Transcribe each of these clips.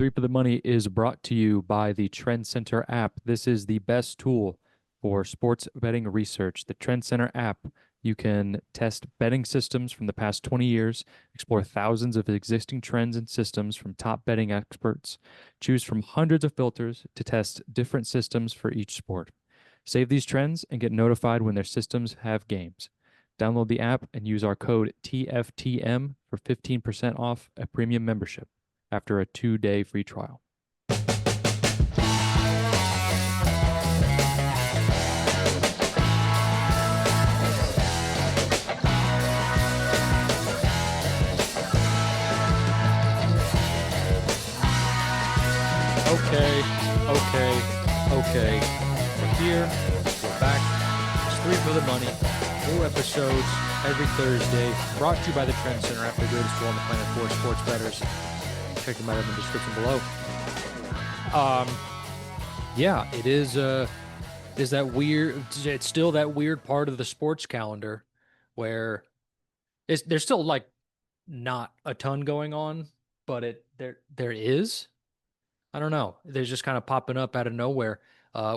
Three for the Money is brought to you by the Trend Center app. This is the best tool for sports betting research. The Trend Center app, you can test betting systems from the past 20 years, explore thousands of existing trends and systems from top betting experts, choose from hundreds of filters to test different systems for each sport. Save these trends and get notified when their systems have games. Download the app and use our code TFTM for 15% off a premium membership after a 2-day free trial. Okay. We're here. We're back. It's Three for the Money. 4 episodes every Thursday. Brought to you by the Trend Center app, the greatest tool on the planet for sports bettors. Check them out in the description below. Yeah, it is that weird. It's still that weird part of the sports calendar where there's still like not a ton going on, but there is. I don't know. They're just kind of popping up out of nowhere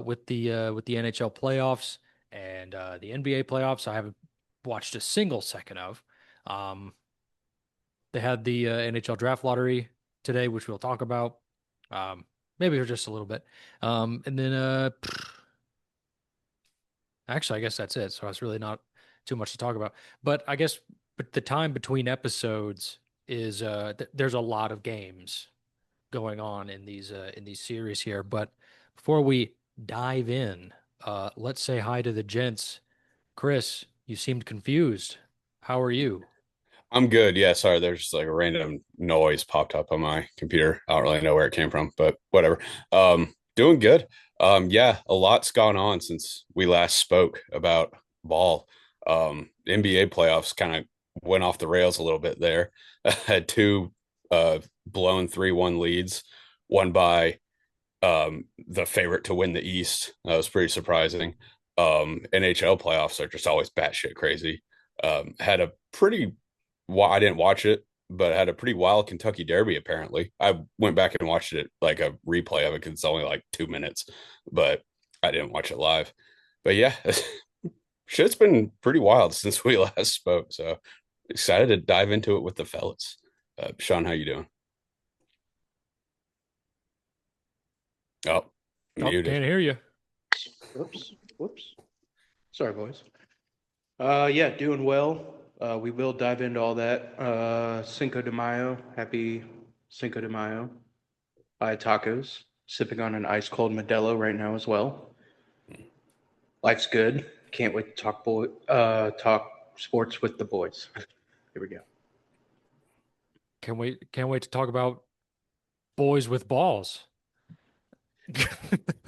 with the NHL playoffs and the NBA playoffs. I haven't watched a single second of. They had the NHL draft lottery today, which we'll talk about. Maybe for just a little bit. And then actually, I guess that's it. So it's really not too much to talk about. But I guess the time between episodes is there's a lot of games going on in these series here. But before we dive in, let's say hi to the gents. Chris, you seemed confused. How are you? I'm good. Yeah, sorry. There's just like a random noise popped up on my computer. I don't really know where it came from, but whatever. Doing good. Yeah, a lot's gone on since we last spoke about ball. NBA playoffs kind of went off the rails a little bit there. Had two blown 3-1 leads, one by the favorite to win the East. That was pretty surprising. NHL playoffs are just always batshit crazy. Had a pretty I didn't watch it, but had a pretty wild Kentucky Derby. Apparently, I went back and watched it like a replay of it because it's only like 2 minutes, but I didn't watch it live. But yeah, shit's been pretty wild since we last spoke. So excited to dive into it with the fellas. Sean, how you doing? Oh, Oh, muted. can't hear you. Whoops. Sorry, boys. Yeah, doing well. We will dive into all that. Cinco de Mayo. Happy Cinco de Mayo. I had tacos. Sipping on an ice cold Modelo right now as well. Life's good. Can't wait to talk sports with the boys. Here we go. Can't wait to talk about boys with balls.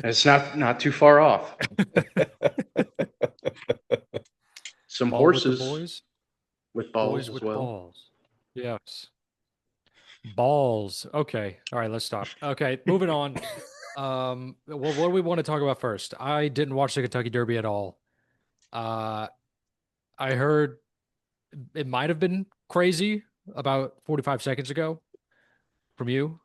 It's not too far off. Some Ball with the horses boys, with boys balls as with well. balls. Yes. Balls. Okay. All right, let's stop. Okay, moving on. What do we want to talk about first? I didn't watch the Kentucky Derby at all. Uh, I heard it might have been crazy about 45 seconds ago from you.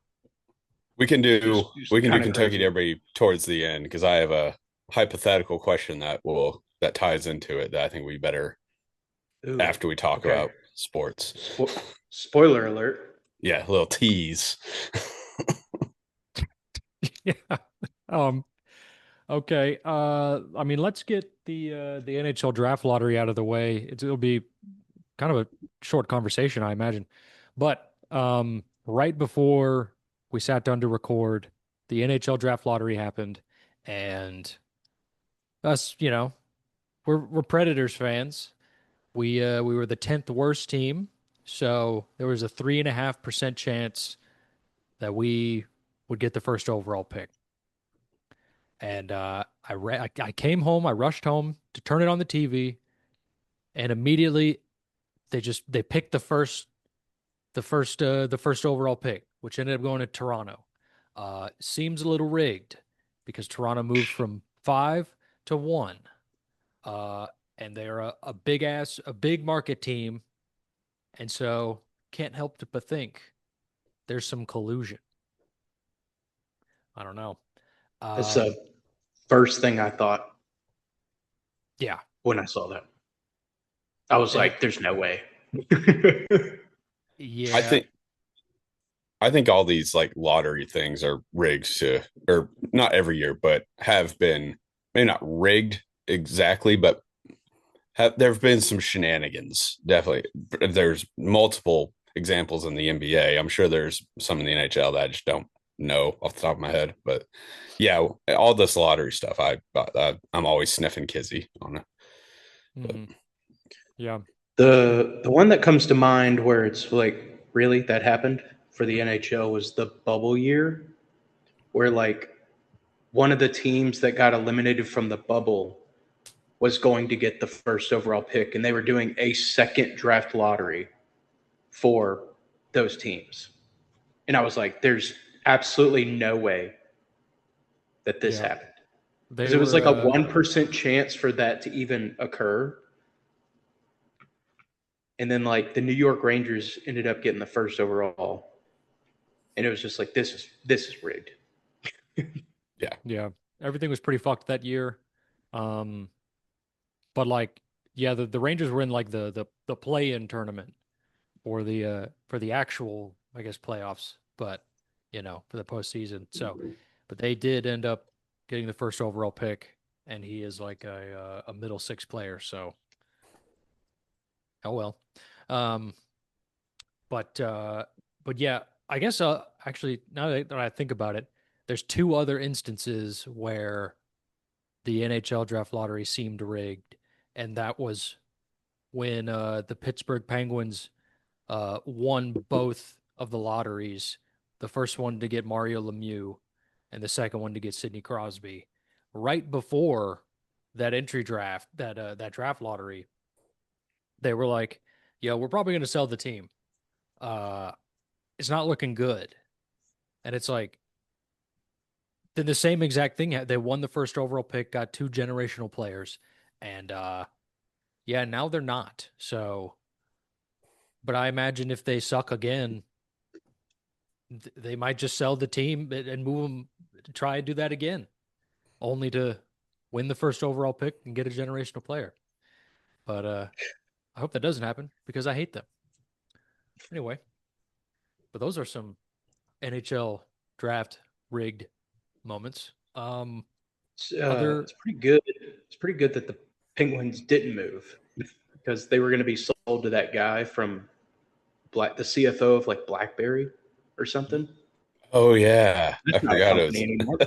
We can Just, do just we can do kind of Kentucky crazy. Derby towards the end because I have a hypothetical question that ties into it that I think we better Ooh. after we talk Okay. about sports. Spoiler alert. Yeah, a little tease. Yeah. Um, okay. I mean, let's get the NHL draft lottery out of the way. It'll be kind of a short conversation, I imagine. But right before we sat down to record, the NHL draft lottery happened, and us, we're Predators fans. We were the 10th worst team, so there was a 3.5% chance that we would get the first overall pick. And I came home, I rushed home to turn it on the TV, and immediately they picked the first overall pick, which ended up going to Toronto. Seems a little rigged because Toronto moved from 5 to 1. Uh, and they're a big market team, and so can't help but think there's some collusion. I don't know. That's the Um, first thing I thought yeah, when I saw that. I was and it, like, there's no way. I yeah, think I think all these like lottery things are rigged to, or not every year, but have been maybe not rigged exactly, but there have been some shenanigans. Definitely, there's multiple examples in the NBA. I'm sure there's some in the NHL that I just don't know off the top of my head. But yeah, all this lottery stuff, I'm always sniffing Kizzy on it. But hmm yeah, The one that comes to mind where it's like, really, that happened for the NHL was the bubble year, where like one of the teams that got eliminated from the bubble was going to get the first overall pick, and they were doing a second draft lottery for those teams. And I was like, there's absolutely no way that this yeah. happened. They Because it was were like a 1% chance for that to even occur. And then like the New York Rangers ended up getting the first overall. And it was just like, this is rigged. yeah, yeah, everything was pretty fucked that year. Um, but like, yeah, the Rangers were in like the play-in tournament for the actual, I guess, playoffs, but for the postseason. So, but they did end up getting the first overall pick, and he is like a middle six player. So, oh well. Um, but uh, but yeah, I guess actually now that I think about it, there's two other instances where the NHL draft lottery seemed rigged, and that was when the Pittsburgh Penguins won both of the lotteries. The first one to get Mario Lemieux, and the second one to get Sidney Crosby. Right before that entry draft, that draft lottery, they were like, "Yo, we're probably going to sell the team. Uh, it's not looking good." And it's like, then the same exact thing. They won the first overall pick, got two generational players, and yeah, now they're not. So, but I imagine if they suck again, they might just sell the team and move them to try and do that again, only to win the first overall pick and get a generational player. But I hope that doesn't happen because I hate them. Anyway, but those are some NHL draft rigged moments. Other It's pretty good. It's pretty good that the Penguins didn't move because they were going to be sold to that guy from the CFO of like BlackBerry or something. oh yeah, I That's not a forgot it company was.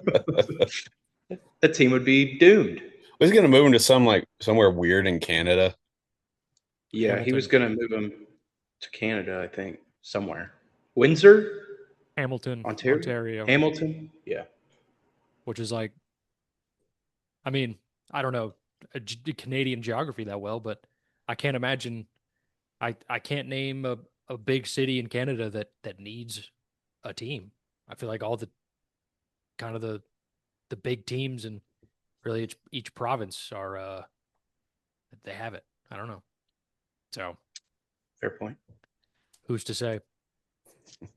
anymore. That team would be doomed. Was he gonna move into some like somewhere weird in Canada? Yeah, he was Hamilton, going to move him to Canada, I think, somewhere. Windsor, Hamilton, Ontario, Ontario, Hamilton. Yeah, which is like, I mean, I don't know Canadian geography that well, but I can't imagine. I can't name a big city in Canada that needs a team. I feel like all the kind of the big teams and really each province are they have it. I don't know. So fair point. who's to say?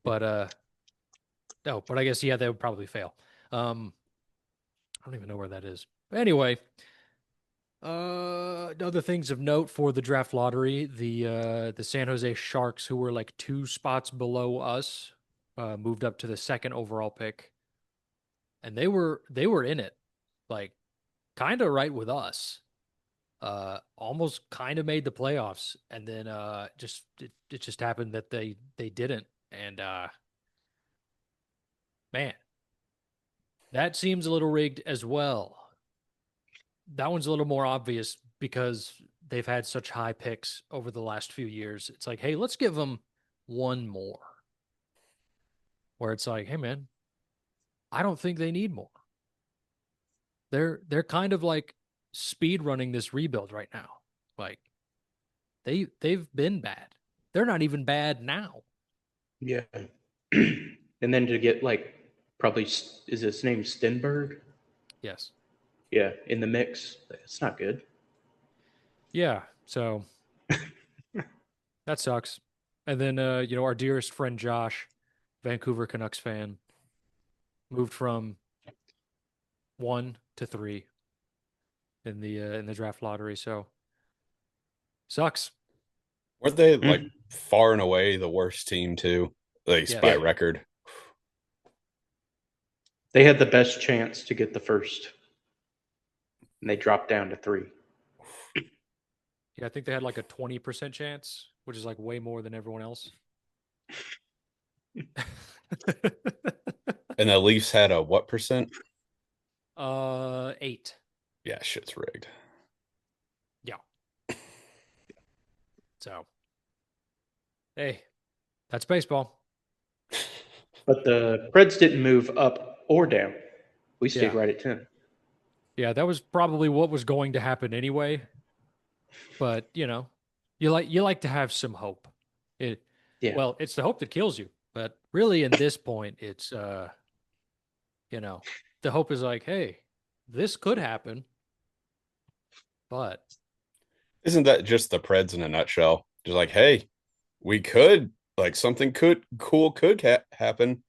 But no, but I guess yeah, they would probably fail. I don't even know where that is. But anyway, other things of note for the draft lottery, the San Jose Sharks, who were like two spots below us, moved up to the second overall pick, and they were in it, like kind of right with us. Almost kind of made the playoffs, and then just it just happened that they didn't. And man, that seems a little rigged as well. That one's a little more obvious because they've had such high picks over the last few years. It's like, hey, let's give them one more. Where it's like, hey man, I don't think they need more. They're kind of like speed running this rebuild right now. Like they've been bad. They're not even bad now. Yeah. And then to get like probably is his name Stenberg? Yes. Yeah, in the mix. It's not good. Yeah. So that sucks. And then our dearest friend Josh, Vancouver Canucks fan, moved from 1 to 3 in the draft lottery. So sucks. Weren't they like Mm. far and away the worst team too, at least by Yes. Yeah, record? they had the best chance to get the first, and they dropped down to 3. Yeah, I think they had like a 20% chance, which is like way more than everyone else. And the Leafs had a what percent? 8. Yeah, shit's rigged. Yeah. So, hey, that's baseball. But the Preds didn't move up or down. We stayed Yeah. right at 10. Yeah, that was probably what was going to happen anyway. But, you like to have some hope. It Yeah. well, it's the hope that kills you. But really in this point, it's the hope is like, hey, this could happen, but Isn't that just the Preds in a nutshell? Just like, hey, we could like something could happen,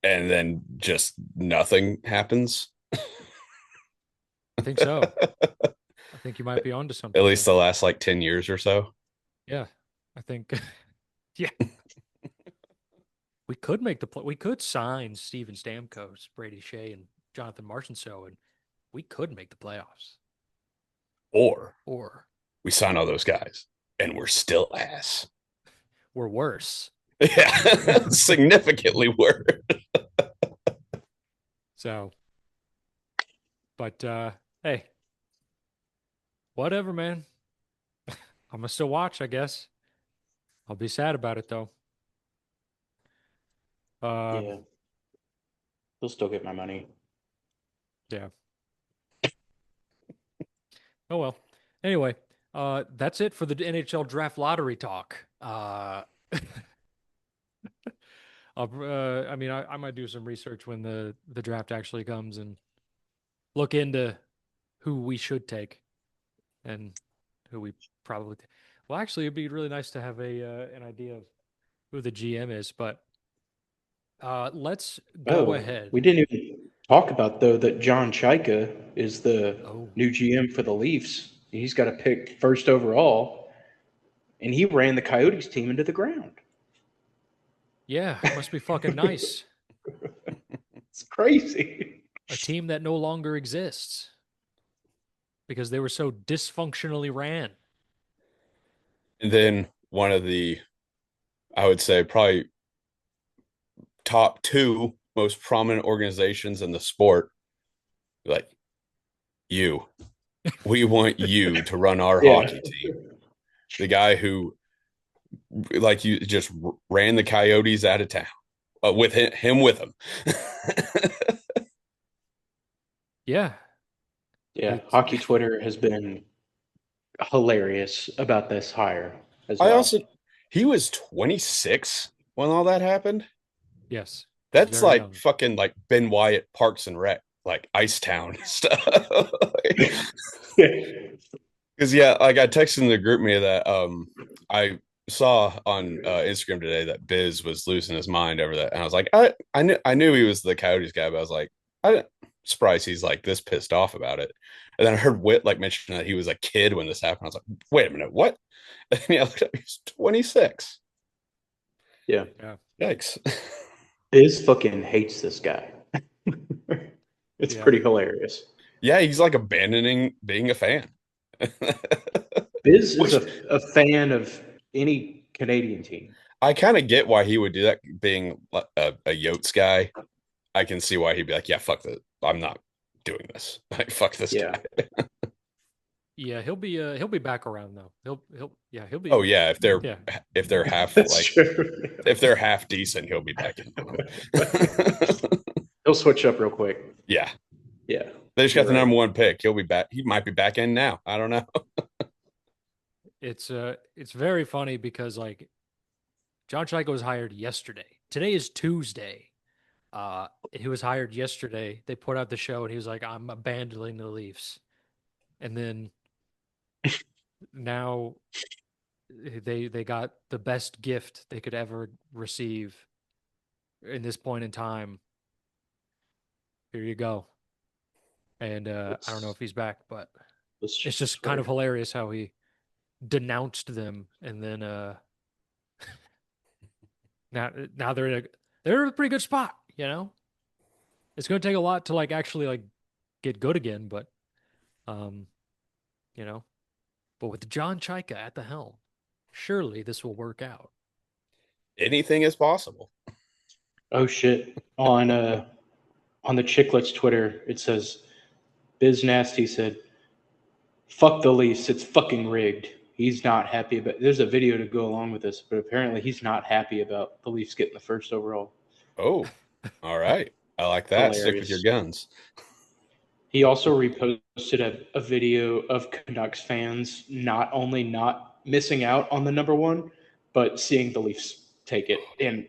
and then just nothing happens. I think so. I think you might be onto At something least there. the last like 10 years or so. Yeah. I think yeah, we could make the play. We could sign Steven Stamkos, Brady Shea, and Jonathan Marchessault, and we could make the playoffs. Or Or we sign all those guys and we're still ass. we're worse. Yeah, significantly worse. So, but hey, whatever, man. I'm gonna still watch, I guess. I'll be sad about it though. Um, Yeah. They'll still get my money. yeah. Oh well. Anyway, that's it for the NHL draft lottery talk. I mean, I might do some research when the draft actually comes and look into who we should take and who we probably. Well, actually, it'd be really nice to have a an idea of who the GM is. But let's go Oh, ahead. we didn't even talk about, though, that John Chaika is the Oh, new GM for the Leafs. He's got to pick first overall, and he ran the Coyotes team into the ground. yeah, must be fucking nice. It's crazy. A team that no longer exists because they were so dysfunctionally ran. And then one of the, I would say, probably top two most prominent organizations in the sport, like you. We want you to run our Yeah. hockey team. The guy who, like, you just ran the Coyotes out of town with him with him. Yeah, Yeah. it's Hockey Twitter has been hilarious about this hire as I well. also, he was 26 when all that happened. yes, he's That's very like young. fucking like Ben Wyatt Parks and Rec, like Ice Town stuff. Because yeah, like I texted in the group me that I saw on Instagram today that Biz was losing his mind over that, and I was like, I knew he was the Coyotes guy, but I was like, I'm surprised he's like this pissed off about it. And then I heard Whit like mention that he was a kid when this happened. I was like, wait a minute, what? And yeah, I looked up, he was 26. Yeah. Yeah, Yikes. Biz fucking hates this guy. It's yeah. pretty hilarious. Yeah, he's like abandoning being a fan. Biz is Which a fan of any Canadian team. I kind of get why he would do that, being a Yotes guy. I can see why he'd be like, yeah, fuck that. I'm not doing this. Like, fuck this Yeah. guy. Yeah, he'll be back around though. He'll Oh be yeah, yeah. if they're half That's like true. if they're half decent, he'll be back in on them. He'll switch up real quick. Yeah, Yeah, they just got you're the right. number one pick. He'll be back. He might be back in now. I don't know. It's very funny because like John Chaika was hired yesterday. Today is Tuesday. He was hired yesterday. They put out the show and he was like, I'm abandoning the Leafs. And then now they got the best gift they could ever receive in this point in time here you go. And I don't know if he's back, but Let's it's just kind swear. of hilarious how he denounced them, and then now they're in a pretty good spot. It's going to take a lot to like actually like get good again, but um, you know, but with John Chaika at the helm, surely this will work out. Anything is possible. Oh shit! On the Chicklets Twitter, it says Biz Nasty said, "Fuck the Leafs. It's fucking rigged." He's not happy about. There's a video to go along with this, but apparently he's not happy about the Leafs getting the first overall. Oh, all right. I like that. Stick with your Hilarious. guns. He also reposted a video of Canucks fans not only not missing out on the number one, but seeing the Leafs take it, and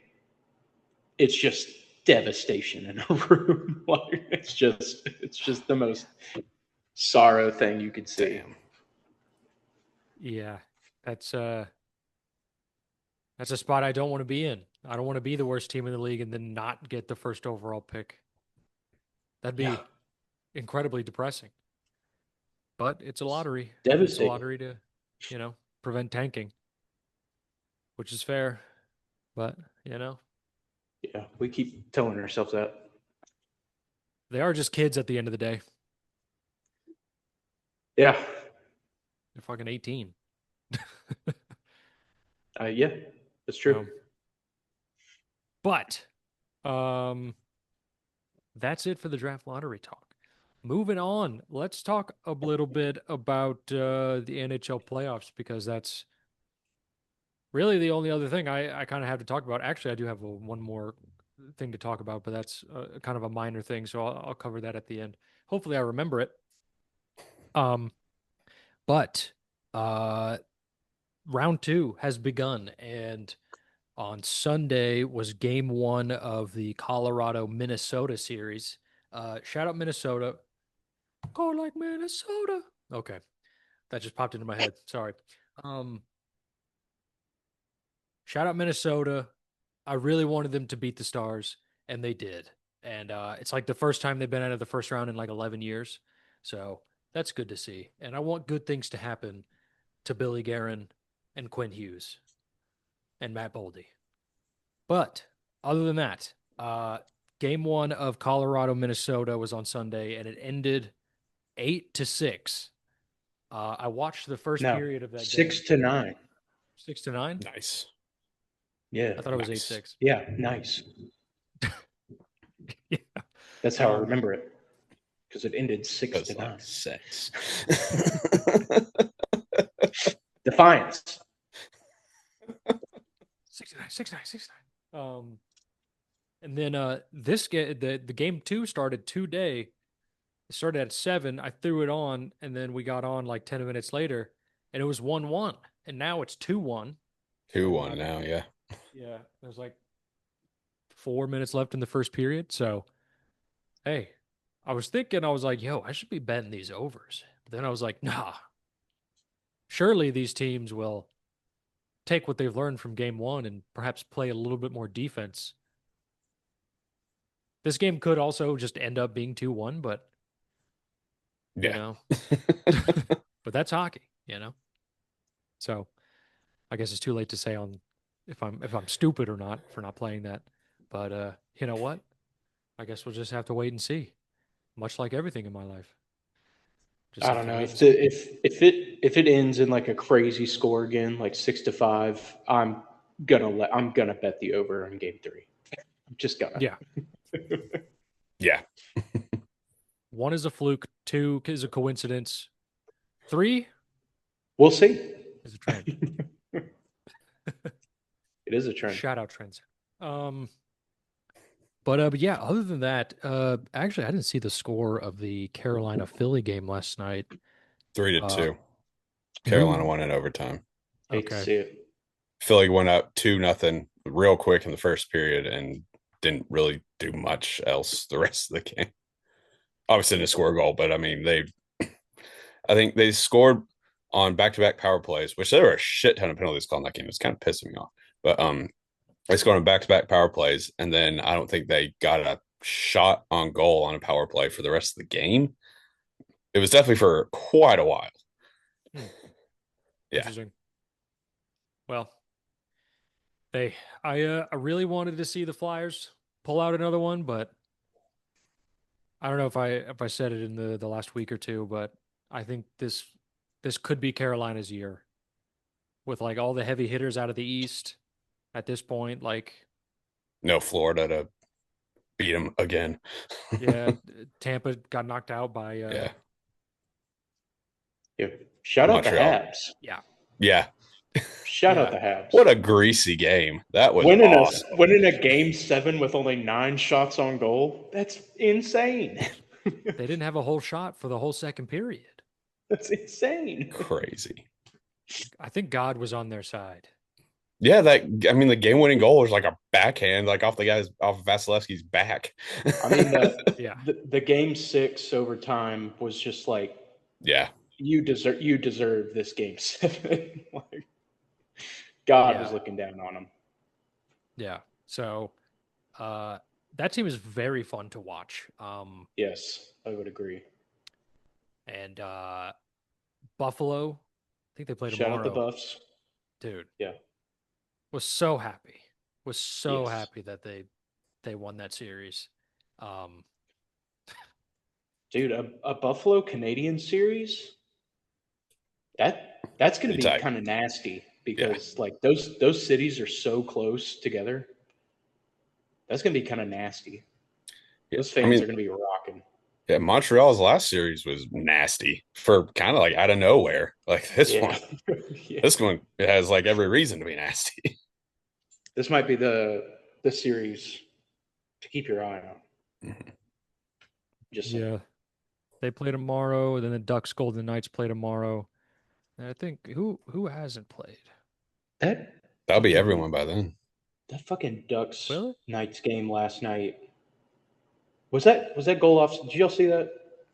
it's just devastation in a room. Like it's just the most sorrow thing you could see. Damn. Yeah, that's uh that's a spot I don't want to be in. I don't want to be the worst team in the league and then not get the first overall pick. That'd Yeah, be incredibly depressing. But it's a lottery, and it's a devastating. lottery to, prevent tanking, which is fair. But, Yeah, we keep telling ourselves that. they are just kids at the end of the day. Yeah, They're fucking 18. yeah, that's true. But um that's it for the draft lottery talk. Moving on, let's talk a little bit about the NHL playoffs because that's really the only other thing I kind of have to talk about. Actually, I do have one more thing to talk about, but that's kind of a minor thing, so I'll cover that at the end. Hopefully, I remember it. Um, but uh, round two has begun, and on Sunday was game one of the Colorado Minnesota series. Shout out Minnesota. Go like Minnesota. Okay, that just popped into my head. Sorry. Um, Shout out Minnesota. I really wanted them to beat the Stars, and they did. And it's like the first time they've been out of the first round in like 11 years. So that's good to see. And I want good things to happen to Billy Guerin and Quinn Hughes and Matt Boldy. But other than that, game one of Colorado, Minnesota was on Sunday, and it ended 8-6. I watched the first No, period of that game. 6-9. 6-9? Nice. Yeah, I thought it was eight Nice. six. yeah, nice. Yeah. That's how I remember it because it ended six That's to like nine. sex. Defiance. 69, 69, 69. And then the game two started today. It started at 7. I threw it on, and then we got on like 10 minutes later, and it was 1-1. And now it's 2-1. 2-1 now, yeah. Yeah, there's like 4 minutes left in the first period. So, hey, I was thinking, I was like, yo, I should be betting these overs. But then I was like, nah, surely these teams will take what they've learned from game one and perhaps play a little bit more defense. This game could also just end up being 2-1, but you Yeah. know, but that's hockey. So I guess it's too late to say on if I'm stupid or not for not playing that. But you know what? I guess we'll just have to wait and see. Much like everything in my life. Just I have don't to know wait if and the see. if it ends in like a crazy score again, like 6-5. I'm gonna bet the over in game three. I'm just gonna. Yeah. Yeah. 1 is a fluke, 2 is a coincidence, 3 We'll see. is a trend. It is a trend. Shout out trends. Um but yeah, other than that, actually I didn't see the score of the Carolina Philly game last night. 3-2. Carolina Who won in overtime. Hate to okay. see it. Philly went up 2-0 real quick in the first period and didn't really do much else the rest of the game. Obviously didn't score a goal, but I mean I think they scored on back-to-back power plays, which there were a shit ton of penalties called in that game. It's kind of pissing me off. But they scored on back-to-back power plays, and then I don't think they got a shot on goal on a power play for the rest of the game. It was definitely for quite a while. Hmm, Yeah. interesting. Well, hey, I really wanted to see the Flyers pull out another one, but I don't know if I said it in the last week or two, but I think this could be Carolina's year with like all the heavy hitters out of the East at this point. Like, No Florida to beat them again. yeah, Tampa got knocked out by Yeah. Yeah. Shout out the Montreal. Habs. yeah, Yeah. Shout out yeah, the Habs. What a greasy game. That was Winning a awesome. winning a game 7 with only 9 shots on goal. That's insane. they didn't have a whole shot for the whole second period. That's insane. Crazy. I think God was on their side. Yeah, the game-winning goal was like a backhand, like off Vasilevsky's back. I mean Yeah, the game 6 overtime was just like Yeah. you deserve this game 7. Like God was yeah, looking down on him. yeah. So uh, that team is very fun to watch. Yes, I would agree. And Buffalo, I think they play Shout out the tomorrow. Buffs. Dude, Yeah. was so happy. Was so Yes. happy that they won that series. Um, Dude, a Buffalo Canadian series, that's going to Pretty be tight. kind of nasty Yeah. because like those cities are so close together. That's going to be kind of nasty. Yeah. Those I fans are mean, going to be rocking. yeah, Montreal's last series was nasty for kind of like out of nowhere. Like this Yeah. one, Yeah. this one it has like every reason to be nasty. This might be the series to keep your eye on. Just saying. yeah, they play tomorrow. Then the Ducks Golden Knights play tomorrow. And I think who hasn't played? That That'll be fucking everyone by then. that fucking Ducks Will it? Knights game last night. Was that goal off? Did y'all see that?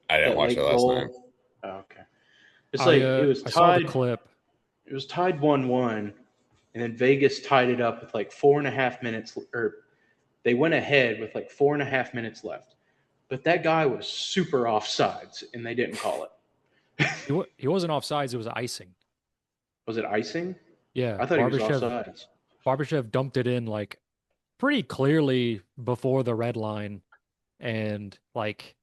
I didn't That watch it late last night. goal? Oh, okay. It's I like I saw the clip. it was tied 1-1, and then Vegas tied it up with like 4.5 minutes, or they went ahead with like 4.5 minutes left. But that guy was super offsides, and they didn't call it. He wasn't offsides. It was icing. Was it icing? Yeah, I thought he was offsides. Barbashev dumped it in like pretty clearly before the red line, and like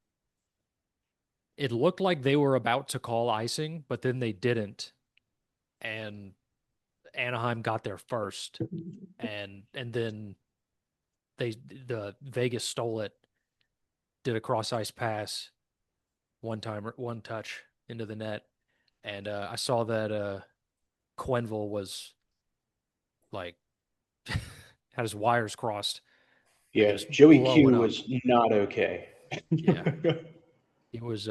it looked like they were about to call icing, but then they didn't, and Anaheim got there first, and then the Vegas stole it, did a cross ice pass, one touch into the net, and I saw that Quenville was like had his wires crossed, like Yeah, just Joey blowing Q up. was not okay. Yeah, he was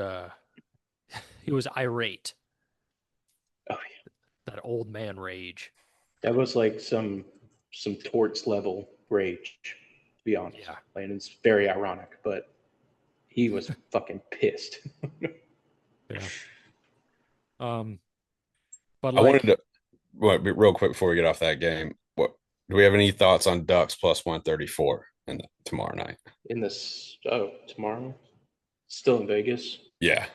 he was irate, Oh, that old man rage. that was like some torts level rage, to be honest. Yeah, And it's very ironic, but he was fucking pissed. yeah. Um, but I wanted like to real quick before we get off that game. What do we have any thoughts on Ducks plus 134 and tomorrow night? In this tomorrow, still in Vegas, Yeah,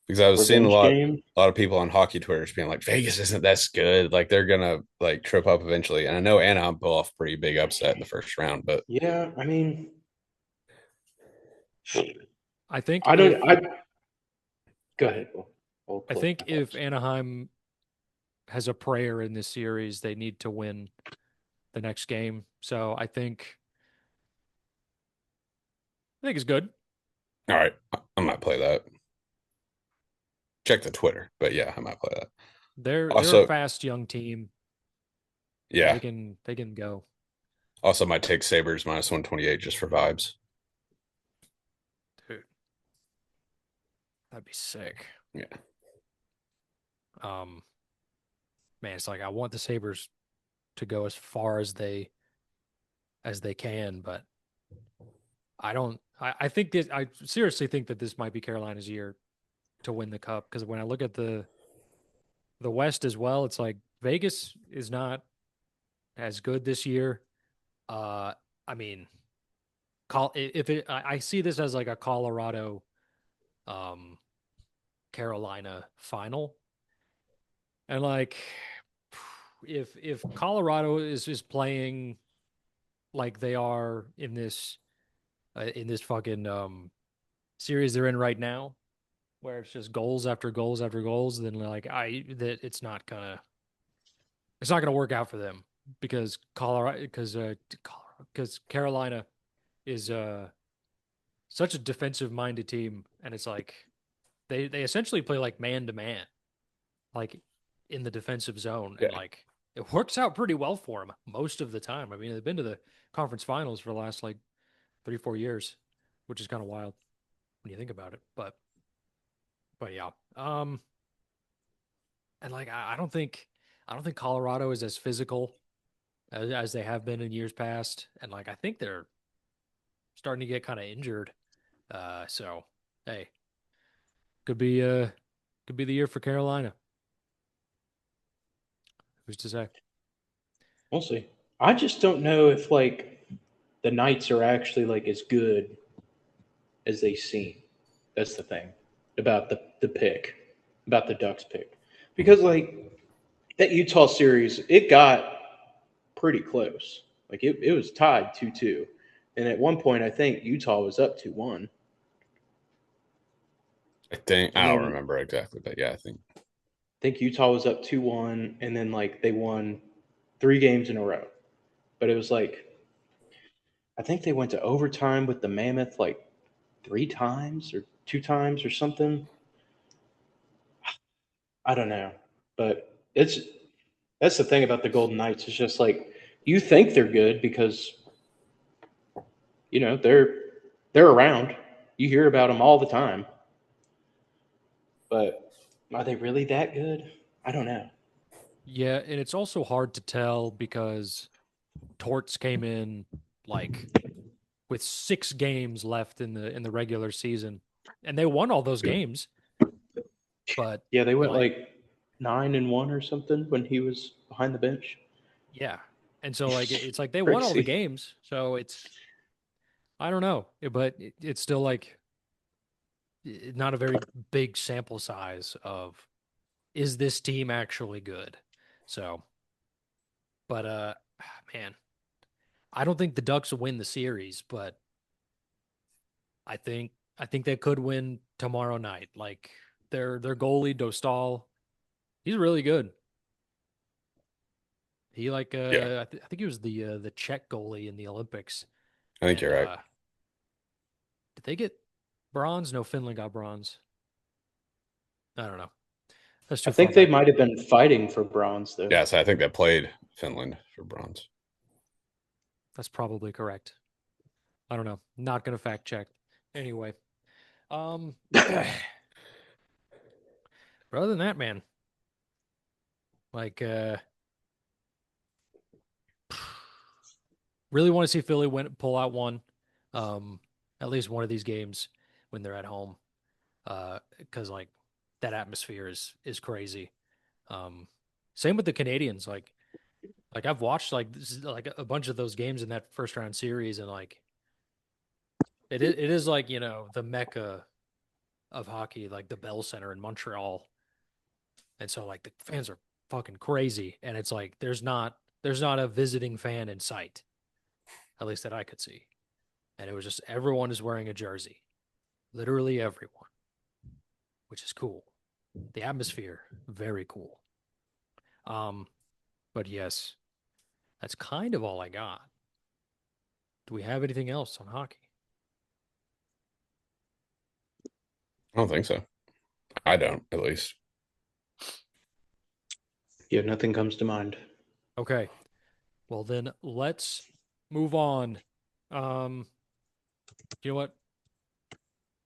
because I was seeing revenge game. a lot of people on hockey Twitter just being like, Vegas isn't that good. Like they're gonna like trip up eventually. And I know Anaheim pull off pretty big upset in the first round, but Yeah, I mean, I think I if don't. I go ahead. We'll I collect think my if thoughts. Anaheim has a prayer in this series, they need to win the next game. So I think it's good. all right, I might play that. Check the Twitter, but yeah, I might play that. They're a Also, fast young team. yeah, They can go. also might take Sabres minus 128 just for vibes. Dude, that'd be sick. Yeah. Um, man, it's like I want the Sabres to go as far as they can, but I don't. I think this. I seriously think that this might be Carolina's year to win the cup because when I look at the West as well, it's like Vegas is not as good this year. Uh, I mean, if it, I see this as like a Colorado, um, Carolina final, and like if Colorado is playing like they are in this fucking series they're in right now, where it's just goals after goals after goals, then like I that it's not gonna work out for them because Carolina is such a defensive minded team, and it's like they essentially play like man to man, like in the defensive zone, and Yeah. like it works out pretty well for them most of the time. I mean, they've been to the conference finals for the last like 3 4 years, which is kind of wild when you think about it. But yeah, and like I don't think Colorado is as physical as they have been in years past, and like I think they're starting to get kind of injured. So hey, could be uh could be the year for Carolina. Who's to say? We'll see. I just don't know if like the Knights are actually like as good as they seem. That's the thing about the pick, about the Ducks pick, because like that Utah series, it got pretty close. Like it was tied 2-2, and at one point I think Utah was up 2-1, I and don't then remember exactly, but yeah, I think. I think Utah was up 2-1, and then like they won 3 games in a row. But it was like I think they went to overtime with the Mammoth like 3 times or 2 times or something. I don't know, but that's the thing about the Golden Knights. It's just like you think they're good because they're around. You hear about them all the time, but are they really that good? I don't know. Yeah, and it's also hard to tell because Torts came in like with 6 games left in the regular season, and they won all those games. But Yeah, they went like, like 9-1 or something when he was behind the bench. yeah, and so like it's like they won all the Crazy. games, so it's I don't know, but it's still like not a very big sample size of is this team actually good? So, but man, I don't think the Ducks will win the series, but I think they could win tomorrow night. Like their goalie Dostal, he's really good. He like Yeah, I think he was the Czech goalie in the Olympics. I think And you're right. did they get bronze? No, Finland got bronze. I don't know. That's I too far think they back. might have been fighting for bronze though. Yes, I think they played Finland for bronze. That's probably correct. I don't know. Not gonna fact check. Anyway, um, but other than that, man, like really want to see Philly pull out one, um, at least one of these games when they're at home, because like that atmosphere is crazy. Um, Same with the Canadians. Like I've watched like a bunch of those games in that first round series, and like it is like the mecca of hockey, like the Bell Center in Montreal, and so like the fans are fucking crazy, and it's like there's not a visiting fan in sight, at least that I could see, and it was just everyone is wearing a jersey, literally everyone, which is cool. The atmosphere, very cool. Um, but yes, that's kind of all I got. Do we have anything else on hockey? I don't think so. I don't, at least. Yeah, nothing comes to mind. Okay, well then let's move on. You know what?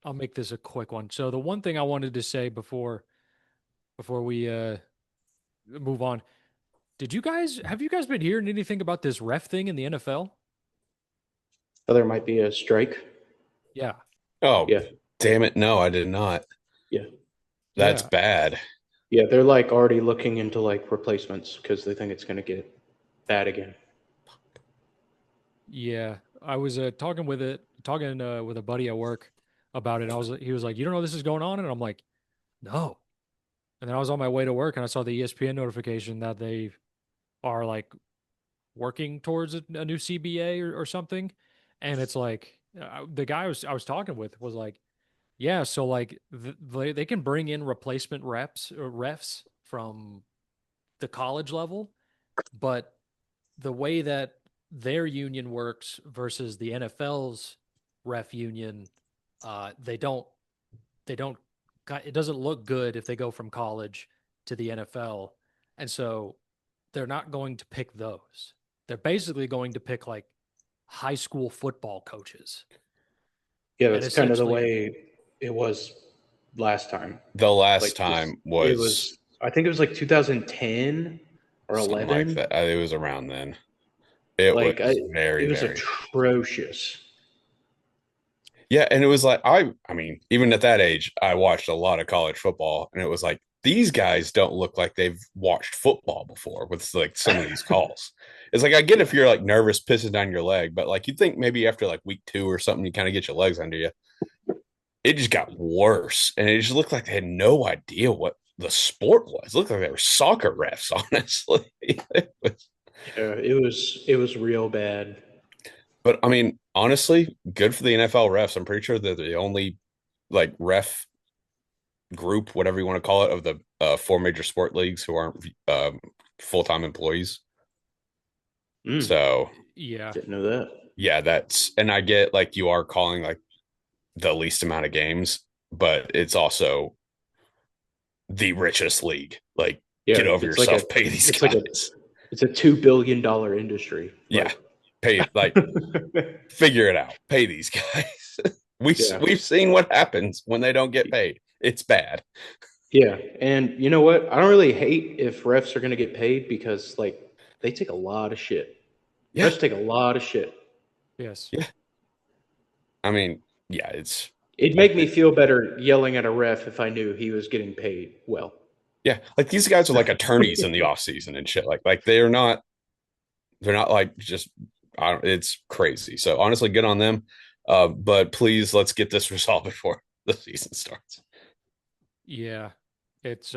I'll make this a quick one. So the one thing I wanted to say before we move on, have you guys been hearing anything about this ref thing in the NFL? Oh, there might be a strike. Yeah. Oh, Yeah, damn it. No, I did not. yeah, That's Yeah. bad. yeah. They're like already looking into like replacements because they think it's going to get bad again. Yeah. I was talking with a buddy at work about it. He was like, "You don't know this is going on?" And I'm like, "No." And then I was on my way to work and I saw the ESPN notification that they are like working towards a new CBA or something. And it's like the guy I was talking with was like, "Yeah, so like they can bring in replacement reps or refs from the college level, but the way that their union works versus the NFL's ref union, they don't it doesn't look good if they go from college to the NFL. And so they're not going to pick those. They're basically going to pick like high school football coaches. Yeah, And that's kind of the essentially, way it was last time. The last Like this, time it was was. I think it was like 2010 or something like 11. that. It was around then. It was It very, was very. atrocious. Yeah, and it was like I mean, even at that age, I watched a lot of college football, and it was like these guys don't look like they've watched football before with like some of these calls. It's like I get if Yeah, you're like nervous pissing down your leg, but like you'd think maybe after like week two or something, you kind of get your legs under you. It just got worse, and it just looked like they had no idea what the sport was. It looked like they were soccer refs, honestly. yeah, it was real bad. But I mean, honestly, good for the NFL refs. I'm pretty sure they're the only like ref group, whatever you want to call it, of the four major sport leagues who aren't full time employees. Mm, So yeah, didn't know that. yeah, that's and I get like you are calling like the least amount of games, but it's also the richest league. Like, Yeah, get over yourself, pay these it's like a guys. it's a $2 billion industry. Yeah, Like, pay like figure it out. Pay these guys. yeah, We've seen what happens when they don't get paid. It's bad. yeah, and you know what? I don't really hate if refs are going to get paid because like they take a lot of shit. Yeah, Refs take a lot of shit. yes. yeah. I mean, yeah, it's It'd make me feel better yelling at a ref if I knew he was getting paid well. yeah. Like these guys are like attorneys in the off season and shit. Like they're not like just I don't. It's crazy. So honestly, good on them. But please let's get this resolved before the season starts. Yeah. It's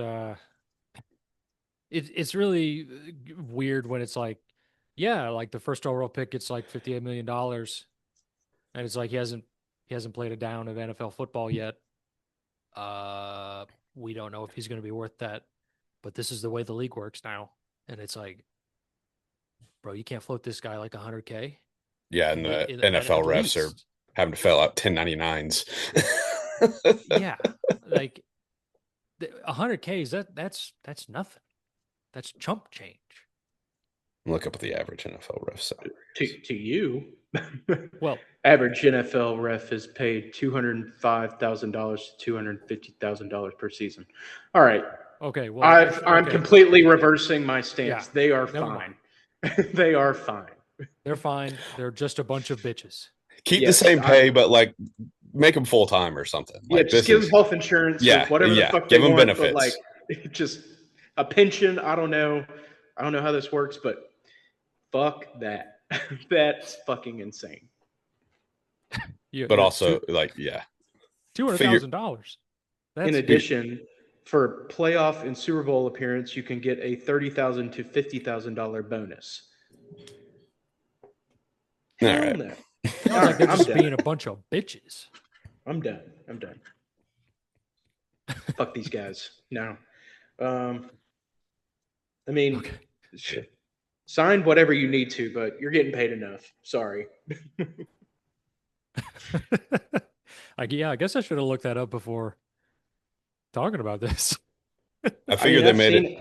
it's really weird when it's like, yeah, like the first overall pick gets like $58 million, and it's like he hasn't played a down of NFL football yet. Uh, we don't know if he's going to be worth that, but this is the way the league works now, and it's like, bro, you can't float this guy like 100K Yeah, and the NFL at refs are least. having to fill out 1099s. Yeah, like 100K is that's nothing. That's chump change. Look up the average NFL ref salary. To you, Well, average NFL ref is paid $205,000 to $250,000 per season. All right, okay, well, I'm okay, completely reversing my yeah, stance. They are never mind. fine. They are fine. They're fine. They're just a bunch of bitches. Keep the Yes, same pay, but like make them full time or something. yeah, Like just this give them is health insurance or yeah, whatever the yeah. fuck they Give them want, but like benefits. just a pension. I don't know. I don't know how this works, but fuck that. That's fucking insane. But You're also like yeah, two hundred figure thousand dollars. In That's figure addition, for playoff and Super Bowl appearance, you can get a $30,000 to $50,000 bonus. all Hell right. no. sounds All like right, they're I'm just done. being a bunch of bitches. I'm done. I'm done. Fuck these guys. No. Um, I mean, Okay. sign whatever you need to, but you're getting paid enough. Sorry. Like, yeah, I guess I should have looked that up before talking about this. I I mean, figured they made it.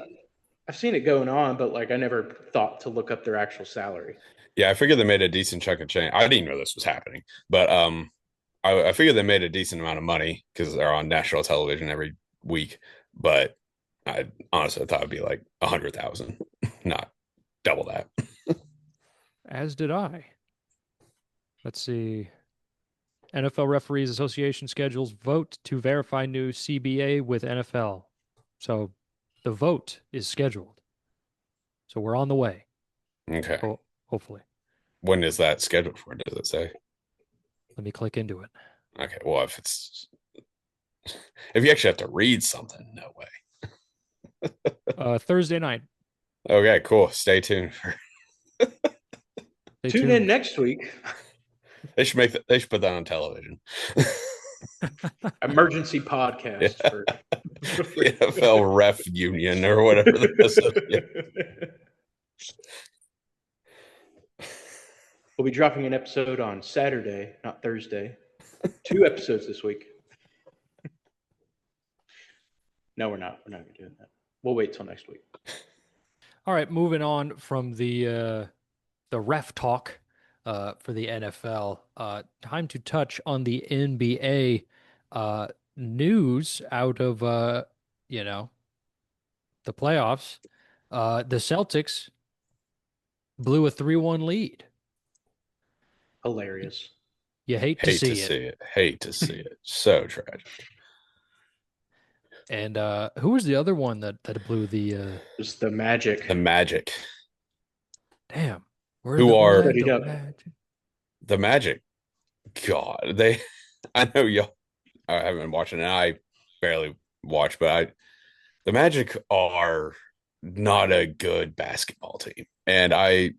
I've seen it going on, but like I never thought to look up their actual salary. Yeah, I figured they made a decent chunk of change. I didn't know this was happening, but I figured they made a decent amount of money because they're on national television every week. But I honestly thought it'd be like 100,000, not double that. As did I. Let's see. NFL Referees Association schedules vote to verify new CBA with NFL. So the vote is scheduled. So we're on the way. Okay. Hopefully. When is that scheduled for? Does it say? Let me click into it. Okay, well, if you actually have to read something, no way. Thursday night. Okay, cool. Stay tuned for. Stay Tune in tuned. next week. They should put that on television. Emergency Yeah. podcast for NFL ref union or whatever this is. Yeah. We'll be dropping an episode on Saturday, not Thursday. 2 episodes this week. No, we're not. We're not going to do that. We'll wait till next week. All right, moving on from the ref talk for the NFL. Time to touch on the NBA news out of the playoffs. The Celtics blew a 3-1 lead. Hilarious. You hate to Hate to see see it. it. Hate to see it. So tragic. And who was the other one that blew the Just the magic. The Magic. damn? Who are Studied up. Magic? the Magic? God, I know y'all. I haven't been watching it. I barely watch, but the Magic are not a good basketball team. And I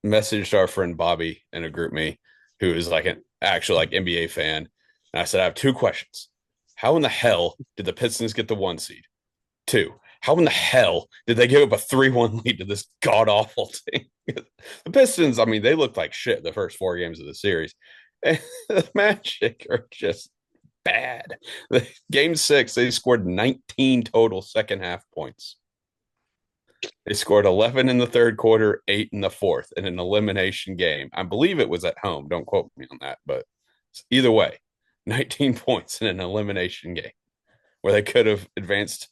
messaged our friend Bobby in a group me who is like an actual like NBA fan. And I said, I have 2 questions. How in the hell did the Pistons get the 1 seed? 2, how in the hell did they give up a 3-1 lead to this god awful team? The Pistons, I mean, they looked like shit the first 4 games of the series. And the Magic are just bad. Game 6, they scored 19 total second half points. They scored 11 in the third quarter, 8 in the fourth in an elimination game. I believe it was at home. Don't quote me on that, but either way, 19 points in an elimination game where they could have advanced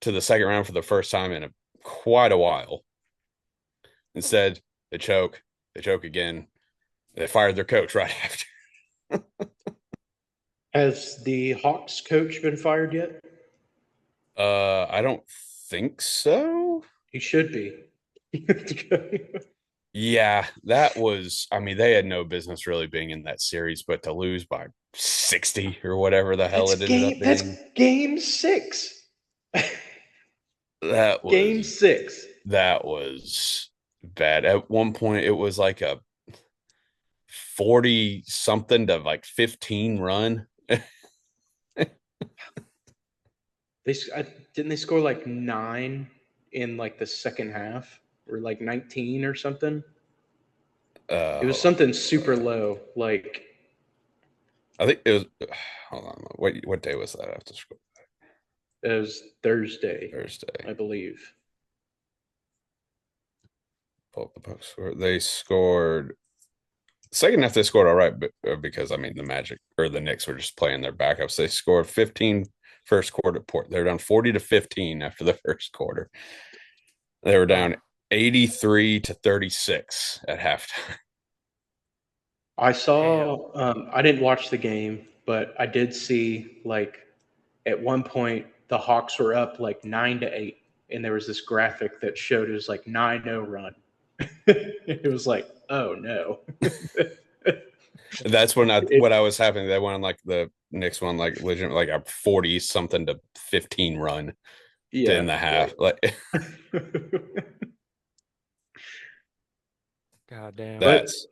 to the second round for the first time in quite a while. Instead, they choke. They choke again. They fired their coach right after. Has the Hawks coach been fired yet? I don't think so. He should be. Yeah, that was, I mean, they had no business really being in that series, but to lose by 60 or whatever the hell it ended up That's being. game 6. That was Game 6. That was bad. At one point, it was like a 40 something to like 15 run. Didn't they score like 9 in like the second half, or like 19 or something? It was something super low. Like, I think it was. Hold on. What day was that? I have to scroll back. it was Thursday, Thursday. I believe. Pull up the box score. They scored second half. They scored all right, but because I mean the Magic or the Knicks were just playing their backups. They scored 15 first quarter. They were down 40-15 after the first quarter. They were down 83-36 at halftime. I saw. I didn't watch the game, but I did see like at one point the Hawks were up like 9-8, and there was this graphic that showed it was like 9-0 run. It was like, oh no. That's when what I was having. They went on like the Knicks won like legit like a 40 something to 15 run in the half. Right. Like God damn. that's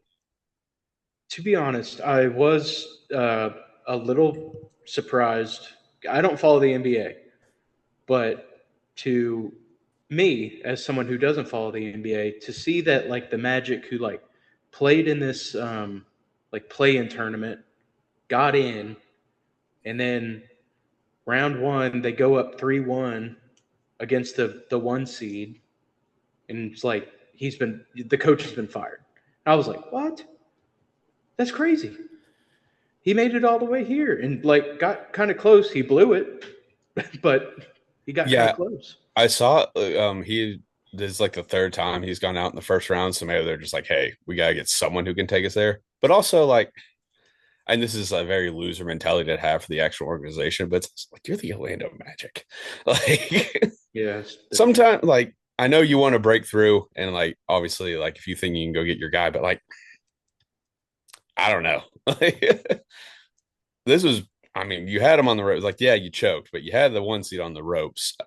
To be honest, I was a little surprised. I don't follow the NBA, but to me, as someone who doesn't follow the NBA, to see that like the Magic who like played in this like play-in tournament, got in, and then round 1 they go up 3-1 against the 1 seed, and it's like the coach has been fired. I was like, what? That's crazy. He made it all the way here and like got kind of close. He blew it, but he got kind of close. I saw this is like the third time he's gone out in the first round. So maybe they're just like, hey, we gotta get someone who can take us there. But also like, and this is a very loser mentality to have for the actual organization, but it's like you're the Orlando Magic. Like Yes. sometimes like I know you want to break through and like obviously like if you think you can go get your guy, but like I don't know. This was I mean, you had him on the ropes. Like, yeah, you choked, but you had the one seed on the ropes. I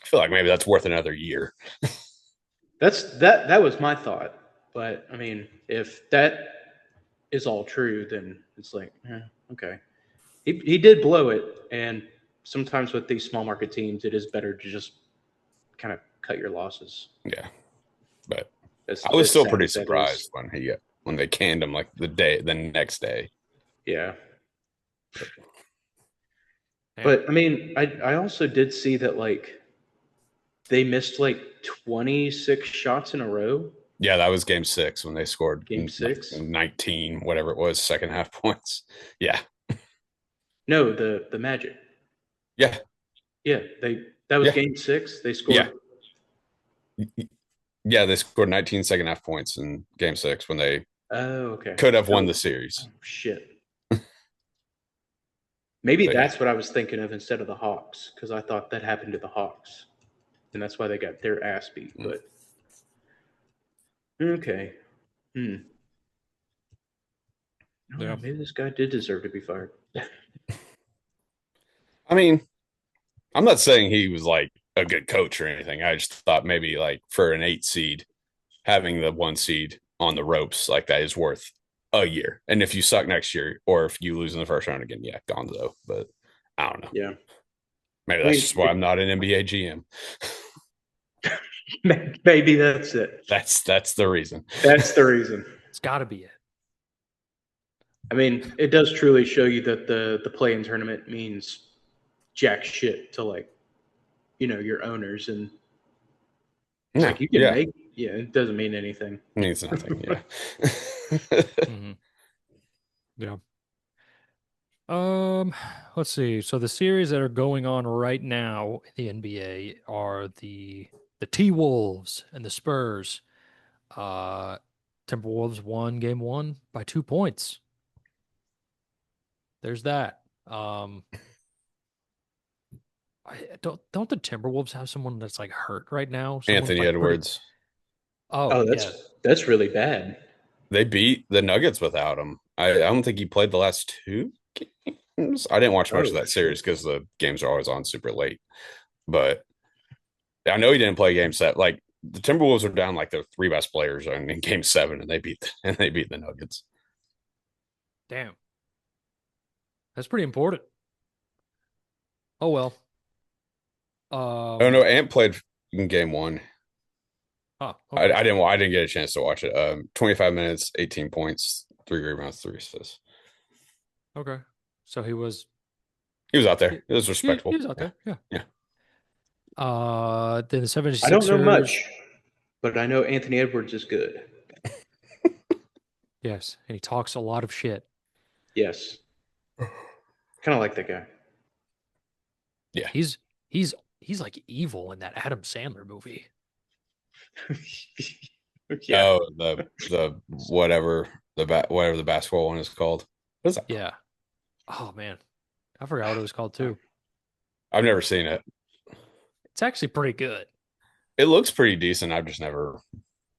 feel like maybe that's worth another year. That was my thought. But I mean, if that is all true, then it's like, okay. He did blow it, and sometimes with these small market teams, it is better to just kind of cut your losses. Yeah. But As I was as still sad pretty as that is. surprised when they canned him like the next day. Yeah. Damn. But I mean, I also did see that like they missed like 26 shots in a row. Yeah, that was game 6 when they scored Game 6. 19, whatever it was, second half points. Yeah. No, the Magic. Yeah. Yeah, that was Yeah. game 6. They Yeah. scored. Yeah, they scored 19 second half points in game 6 when they Oh, okay. could have won Oh, the series. shit. Maybe But yeah. that's what I was thinking of instead of the Hawks, because I thought that happened to the Hawks, and that's why they got their ass beat. But okay, all Yeah. right, maybe this guy did deserve to be fired. I mean, I'm not saying he was like a good coach or anything. I just thought maybe like for an 8 seed, having the 1 seed on the ropes like that is worth a year. And if you suck next year or if you lose in the first round again, yeah, gone though. But I don't know. Yeah, Maybe I that's mean, just why I'm not an NBA GM. maybe that's it. That's the reason. That's the reason. It's got to be it. I mean, it does truly show you that the play-in tournament means jack shit to like, your owners, and it's No, like you can yeah, make. Yeah, it doesn't mean anything. it means nothing. Yeah. Mhm. Yeah. Um, let's see. So the series that are going on right now in the NBA are the T-Wolves and the Spurs. Uh, Timberwolves won game 1 by 2 points. There's that. Don't the Timberwolves have someone that's like hurt right now? Someone's Anthony like pretty. Edwards. Oh Oh, yeah, that's really bad. They beat the Nuggets without him. I don't think he played the last 2 games. I didn't watch much of Oh that shit. series because the games are always on super late. But I know he didn't play game 7. Like the Timberwolves are down like their 3 best players in game 7, and they beat the Nuggets. damn. That's pretty important. Oh well. Oh no, Um. Ant played in game 1. Okay. I didn't get a chance to watch it. 25 minutes, 18 points, 3 rebounds, 3 assists. Okay. So he was. He was out He, there. It was he respectable. was out Yeah. there. Yeah. Yeah. Then the I don't know 76ers. much, but I know Anthony Edwards is good. Yes, and he talks a lot of shit. Yes, kind of like that guy. Yeah. He's he's like evil in that Adam Sandler movie. Yeah, Oh, the whatever the basketball one is called. What is that called? Yeah. Oh man, I forgot what it was called too. I've never seen it. It's actually pretty good. It looks pretty decent. I've just never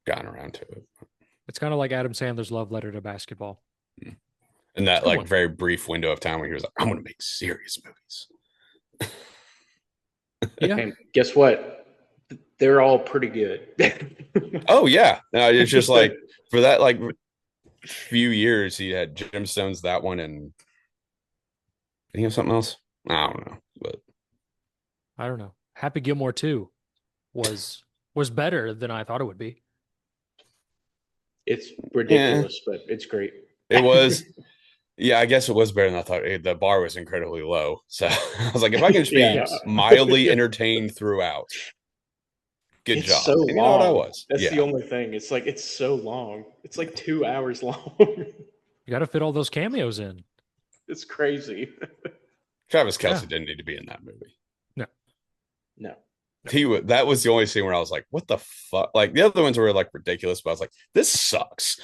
gotten around to it. It's kind of like Adam Sandler's love letter to basketball. In It's a that good like one. very brief window of time where he was like, I'm gonna make serious movies. Yeah. and guess what? They're all pretty good. Oh yeah. No, it's just like for that like few years he had Gemstones, that one, and did he have something else? I don't know. But I don't know. Happy Gilmore 2 was better than I thought it would be. It's yeah, ridiculous, but it's great. it was. Yeah, I guess it was better than I thought. The bar was incredibly low. So I was like, if I can just be Yeah, Yes. mildly entertained throughout, good it's so job. And you know what I long. was? That's the Yeah. only thing. It's like it's so long. It's like 2 hours long. You got to fit all those cameos in. It's crazy. Travis Kelsey Yeah. didn't need to be in that movie. No. That was the only scene where I was like, what the fuck? Like the other ones were like ridiculous, but I was like, this sucks.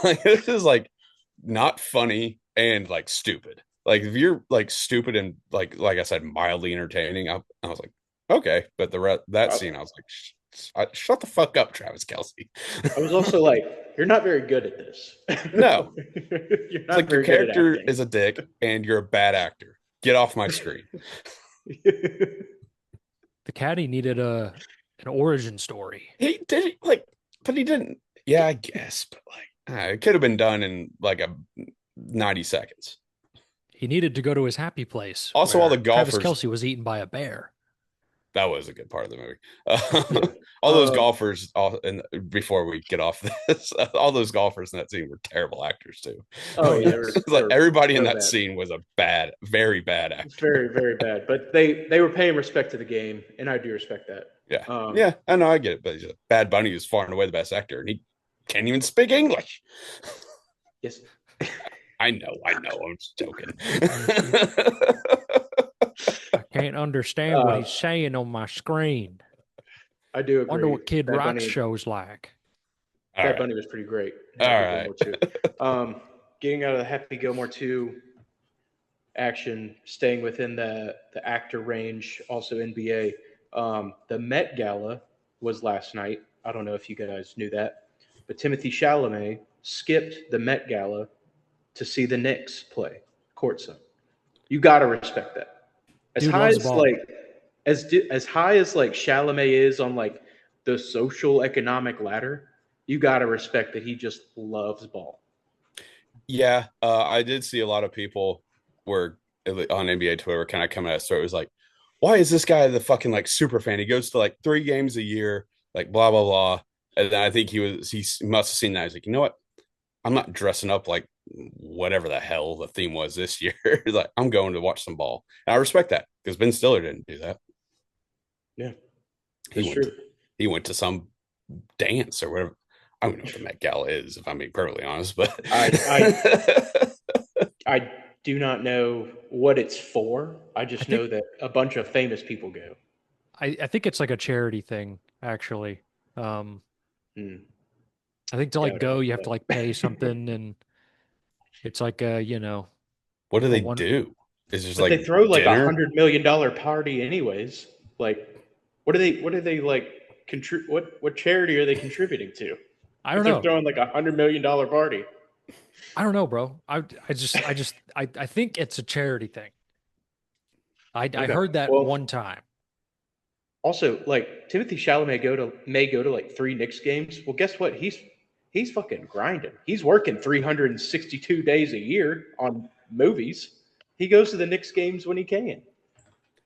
Like this is like not funny and like stupid. Like if you're like stupid and like I said, mildly entertaining, I was like, okay. But that scene, I was like, Shut the fuck up, Travis Kelsey. I was also like, you're not very good at this. No, You're it's not like your very good at character acting. is a dick and you're a bad actor. Get off my screen. The caddy needed an origin story. He did like, but he didn't. Yeah, I guess, but like, it could have been done in like a 90 seconds. He needed to go to his happy place Also, all the where Travis golfers. Kelsey was eaten by a bear. That was a good part of the movie. Yeah. All those golfers, and before we get off this, all those golfers in that scene were terrible actors too. Oh yeah, Yes. Like everybody in so that bad. scene was a bad, very bad actor. Very, very bad. But they were paying respect to the game, and I do respect that. Yeah, Um, yeah, I know, I get it. But Bad Bunny is far and away the best actor, and he can't even speak English. yes. I know, I'm just joking. I can't understand what Uh, he's saying on my screen. I do agree. Wonder what Kid Bad Rock's Bunny, show's like. All Bad right, Bunny was pretty great. all Happy right. Gilmore 2. Getting out of the Happy Gilmore 2 action, staying within the actor range, also NBA. The Met Gala was last night. I don't know if you guys knew that, but Timothy Chalamet skipped the Met Gala to see the Knicks play courtside. You got to respect that. As Dude high loves the as ball. like as high as like Chalamet is on like the social economic ladder, you got to respect that he just loves ball. Yeah, I did see a lot of people were on NBA Twitter kind of coming at us. So it was like, why is this guy the fucking like super fan? He goes to like 3 games a year, like blah blah blah. And then I think he must have seen that. He's like, you know what? I'm not dressing up like whatever the hell the theme was this year. He's like, I'm going to watch some ball. And I respect that because Ben Stiller didn't do that. Yeah, He that's went true. to, he went to some dance or whatever. I don't know what the Met Gala is, if I'm being perfectly honest, but I do not know what it's for. I I just think know that a bunch of famous people go. I think it's like a charity thing, actually. Um, Hmm, I think to like doubt go, you have to like pay it. something, and it's like what do a they one. do? Is just But they like throw like dinner? $100 million party anyways. Like, what are they like? What charity are they contributing to? I If don't they're know. throwing like $100 million party. I don't know, bro. I think it's a charity thing. I Okay. heard that Well, one time. also like Timothy Chalamet may go to like 3 Knicks games. Well, guess what? He's fucking grinding. He's working 362 days a year on movies. He goes to the Knicks games when he can.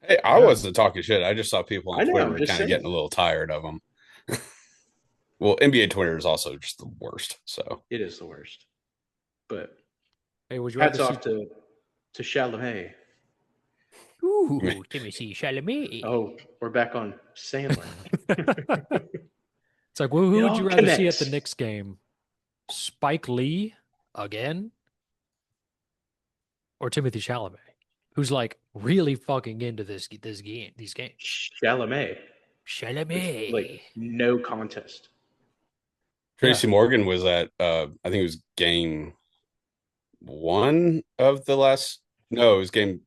Hey, I Yeah. wasn't talking shit. I just saw people on I know. Twitter I'm were just kind of getting saying. a little tired of them. Well, NBA Twitter is also just the worst. So It is the worst. But Hey, would you rather hats see? off to Chalamet. Ooh, Timothy Chalamet. Oh, we're back on Sandler. It's like, well, who It would you all rather see at the connects. Knicks game? Spike Lee again, or Timothy Chalamet, who's like really fucking into these games. Chalamet with like Chalamet. no contest. Yeah. Tracy Morgan was at I think it was game 1 of the last, no, it was game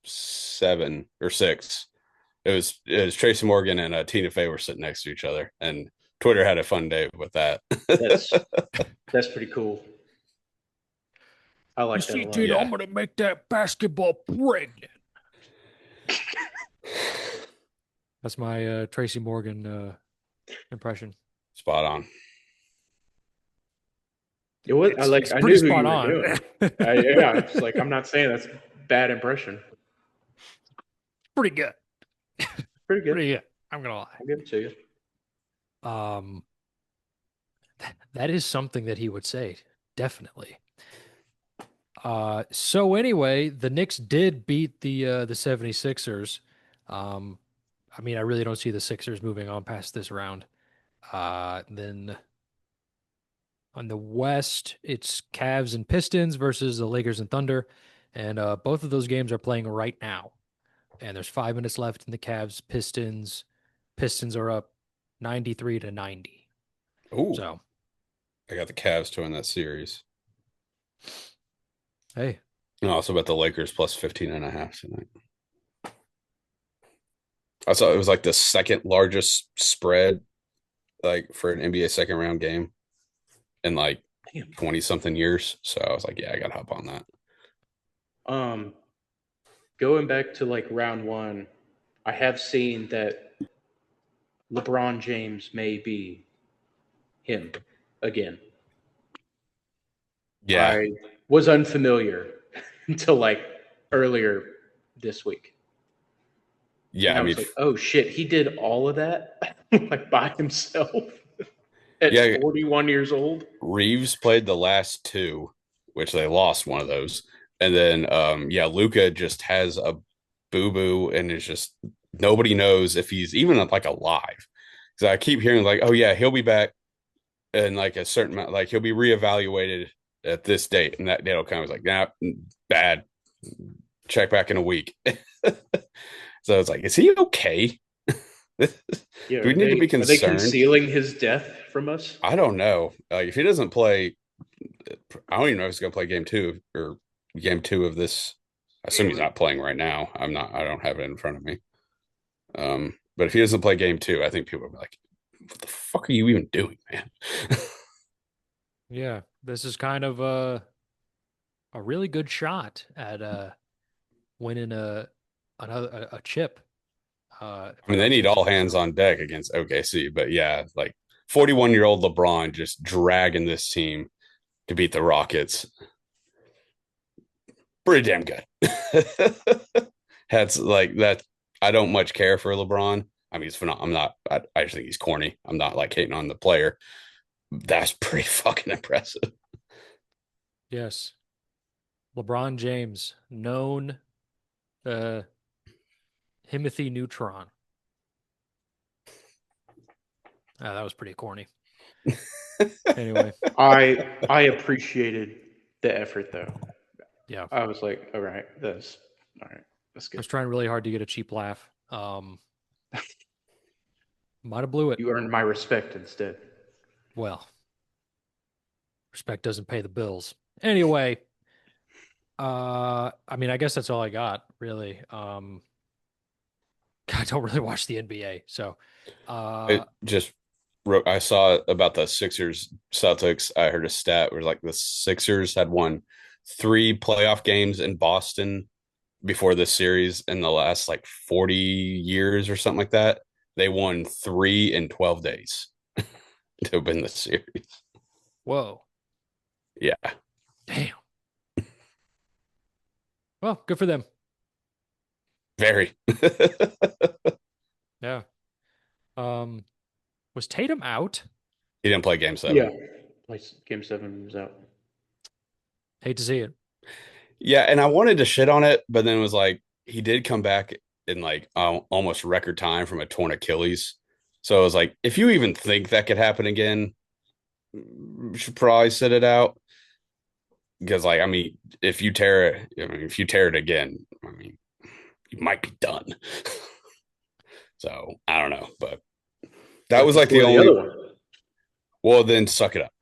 7 or 6. It was Tracy Morgan and Tina Fey were sitting next to each other, and Twitter had a fun day with that. That's that's pretty cool. I You like that a see, lot. dude, I'm Yeah. gonna make that basketball pregnant. That's my Tracy Morgan impression. Spot on. It was I like It's I pretty knew who spot you were on. doing. Yeah, it's like I'm not saying that's bad impression. Pretty good. Pretty good. Pretty good. I'm gonna I'll give it to you. lie. That is something that he would say, definitely. So anyway, the Knicks did beat the 76ers. Um, I mean, I really don't see the Sixers moving on past this round. Then on the West, it's Cavs and Pistons versus the Lakers and Thunder, and both of those games are playing right now. And there's 5 minutes left in the Cavs Pistons. Pistons are up 93-90. Ooh, So I got the Cavs to win that series. hey, And also bet the Lakers plus 15.5 tonight. I saw it was like the second largest spread like for an NBA second round game in like Damn. 20 something years. So I was like, yeah, I gotta hop on that. Um, Going back to like round one, I have seen that LeBron James may be him again. Yeah. I was unfamiliar until like earlier this week. Yeah. And I I mean, was like, oh shit, he did all of that like by himself at yeah, 41 years old. Reeves played the last two, which they lost one of those. And then yeah, Luca just has a boo-boo and is just nobody knows if he's even like alive. So I keep hearing like, oh yeah, he'll be back in like a certain amount, like he'll be reevaluated at this date. And that date will come. It's like, nah, bad. Check back in a week. So it's like, is he okay? Do Yeah, we need to be are they concerned? concealing his death from us? I don't know. Like if he doesn't play, I don't even know if he's going to play game two or game two of this. I assume he's not playing right now. I'm not. I don't have it in front of me. But if he doesn't play game two, I think people will be like, "What the fuck are you even doing, man?" Yeah, this is kind of a really good shot at winning a chip. I If I mean, they got need tips all right. hands on deck against OKC. But yeah, like 41-year-old LeBron just dragging this team to beat the Rockets. Pretty damn good. That's like that. I don't much care for LeBron. I mean, he's phenomenal. I'm not. I just think he's corny. I'm not like hating on the player. That's pretty fucking impressive. Yes, LeBron James, known uh, Timothy Neutron. That was pretty corny. Anyway, I appreciated the effort though. yeah, I was like, all right, that's all right. That's I good. was trying really hard to get a cheap laugh. Might have blew it. You earned my respect instead. Well, respect doesn't pay the bills. Anyway, I mean, I guess that's all I got, really. I don't really watch the NBA, so I uh, just wrote. I saw about the Sixers Celtics. I heard a stat where like the Sixers had won three playoff games in Boston before this series in the last like 40 years or something like that. They won three in 12 days to win the series. whoa, Yeah, damn. Well, good for them. very. Yeah. Um, was Tatum out? He didn't play game Yeah. seven. Game seven was out. Hate to see it. Yeah, and I wanted to shit on it, but then it was like he did come back in like almost record time from a torn Achilles. So I was like, if you even think that could happen again, you should probably sit it out. Because like, I mean, if you tear it, I mean, if you tear it again, I mean, you might be done. So I don't know, but that What if was you like the tore the other only. one? Well, then suck it up.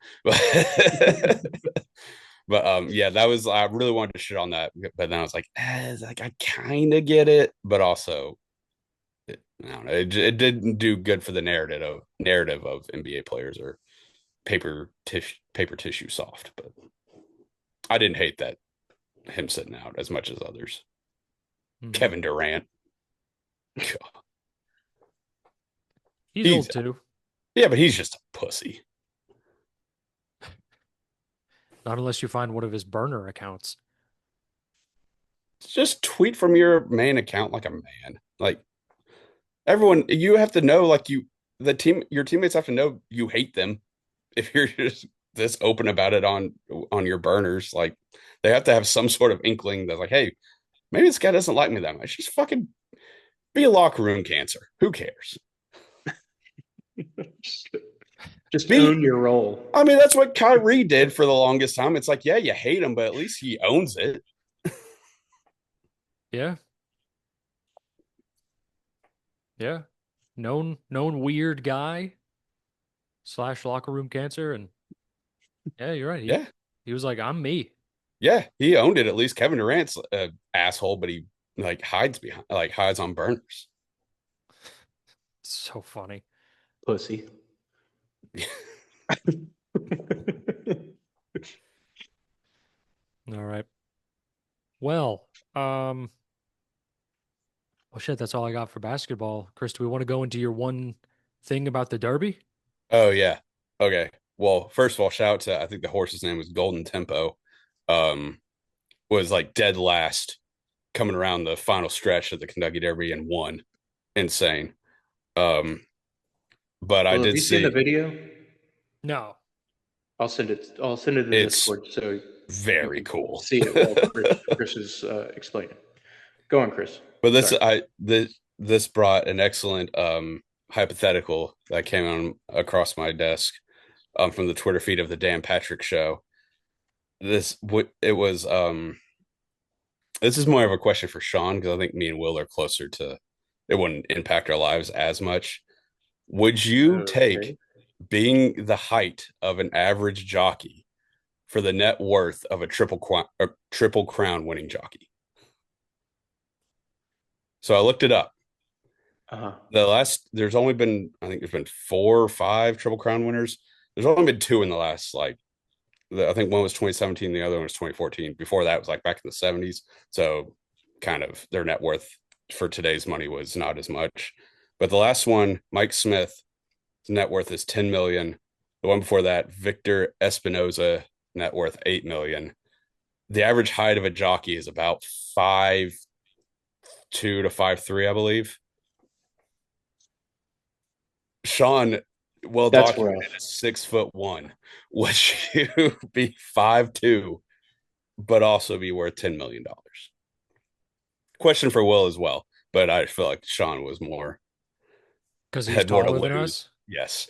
But yeah, that was I really wanted to shit on that, but then I was like I kind of get it, but also I don't know, it didn't do good for the narrative of NBA players or paper tissue soft. But I didn't hate that him sitting out as much as others. Mhm. Kevin Durant, He's he's old too. yeah, but he's just a pussy. Not unless you find one of his burner accounts. Just tweet from your main account like a man. Like everyone, you have to know, like your teammates have to know you hate them if you're just this open about it on your burners. Like they have to have some sort of inkling that's like, hey, maybe this guy doesn't like me that much. Just fucking be a locker room cancer. Who cares? just, just Be own your role. I mean, that's what Kyrie did for the longest time. It's like, yeah, you hate him, but at least he owns it. Yeah, yeah. Known weird guy slash locker room cancer, and yeah, you're right. He Yeah. he was like, I'm me. Yeah. He owned it. At least Kevin Durant's an asshole, but he like hides on burners. So funny. Pussy. All right. Well, well, shit, that's all I got for basketball. Chris, do we want to go into your one thing about the Derby? Oh yeah. Okay. Well, first of all, shout out to I think the horse's name was Golden Tempo. Um, was like dead last coming around the final stretch of the Kentucky Derby and won. Insane. Um, but I Well, have did you seen the see video? No. I'll send it in it's Discord so you very can cool. see it while Chris is explaining. Go on, Chris. But Sorry. this brought an excellent hypothetical that came on across my desk from the Twitter feed of the Dan Patrick Show. It was this is more of a question for Sean because I think me and Will are closer to it wouldn't impact our lives as much. Would you take Okay. being the height of an average jockey for the net worth of a triple crown winning jockey? So I looked it up. Uh-huh. There's only been I think there's been 4 or 5 triple crown winners. There's only been 2 in the last I think one was 2017, the other one was 2014. Before that was like back in the 70s. So kind of their net worth for today's money was not as much. But the last one, Mike Smith, net worth is 10 million. The one before that, Victor Espinoza, net worth 8 million. The average height of a jockey is about 5'2" to 5'3", I believe. Sean, well That's documented, rough. is 6'1". Would you be 5'2", but also be worth $10 million? Question for Will as well, but I feel like Sean was more Because he's had more to taller than lose. us? Yes.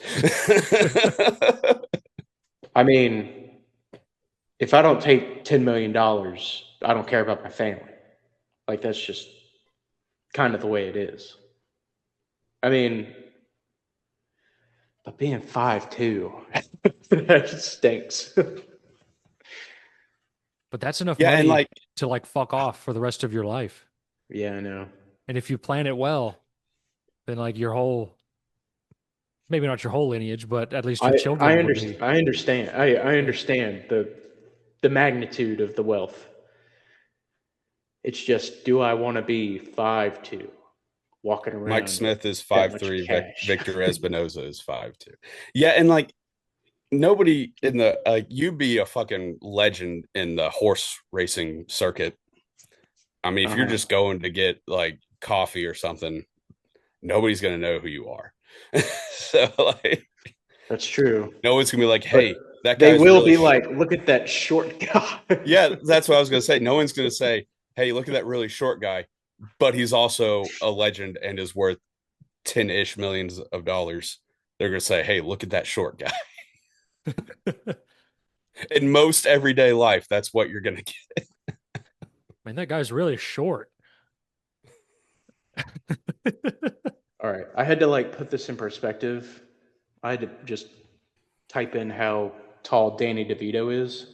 I mean, if I don't take $10 million, I don't care about my family. Like that's just kind of the way it is. I mean, but being 5'2", that just stinks. But that's enough Yeah, and money like to like fuck off for the rest of your life. Yeah, I know. And if you plan it well, then like your whole, maybe not your whole lineage, but at least your children would be. I understand. I Yeah. understand the magnitude of the wealth. It's just, do I want to be 5'2", walking Mike around with Smith is that five much three, cash? Victor Espinoza is 5'2". Yeah, and like nobody in the you'd be a fucking legend in the horse racing circuit. I mean, if you're Uh-huh. just going to get like coffee or something, nobody's gonna know who you are. So like That's true. no one's gonna be like, But hey, that they guy's will really be like, look at that short guy. yeah, that's what I was gonna say. No one's gonna say, hey, look at that really short guy, but he's also a legend and is worth 10-ish millions of dollars. They're gonna say, hey, look at that short guy. In most everyday life, that's what you're gonna get. Man, that guy's really short. All right. I had to like put this in perspective. I had to just type in how tall Danny DeVito is.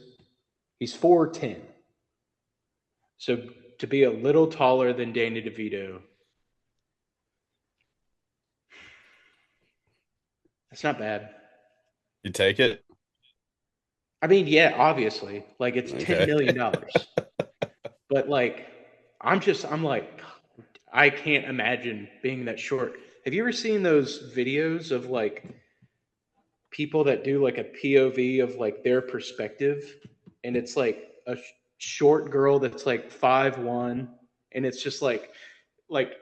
He's 4'10". So to be a little taller than Danny DeVito, that's not bad. You take it? I mean, yeah, obviously, like it's $10 Okay. million. But like, I'm like, I can't imagine being that short. Have you ever seen those videos of like people that do like a POV of like their perspective? And it's like a short girl that's like 5'1", and it's just like, like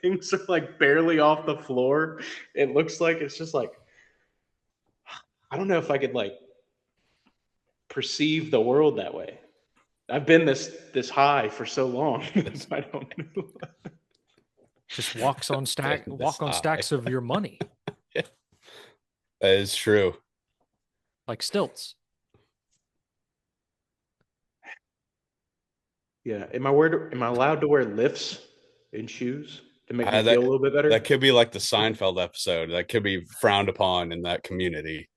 things are like barely off the floor. It looks like it's just like, I don't know if I could like perceive the world that way. I've been this high for so long. I don't know. Just This walk on high. stacks of your money, That is true. like stilts. Yeah. Am I allowed to wear lifts in shoes to make me Uh, feel a that little bit that better? could be like the Seinfeld episode. That could be frowned upon in that community.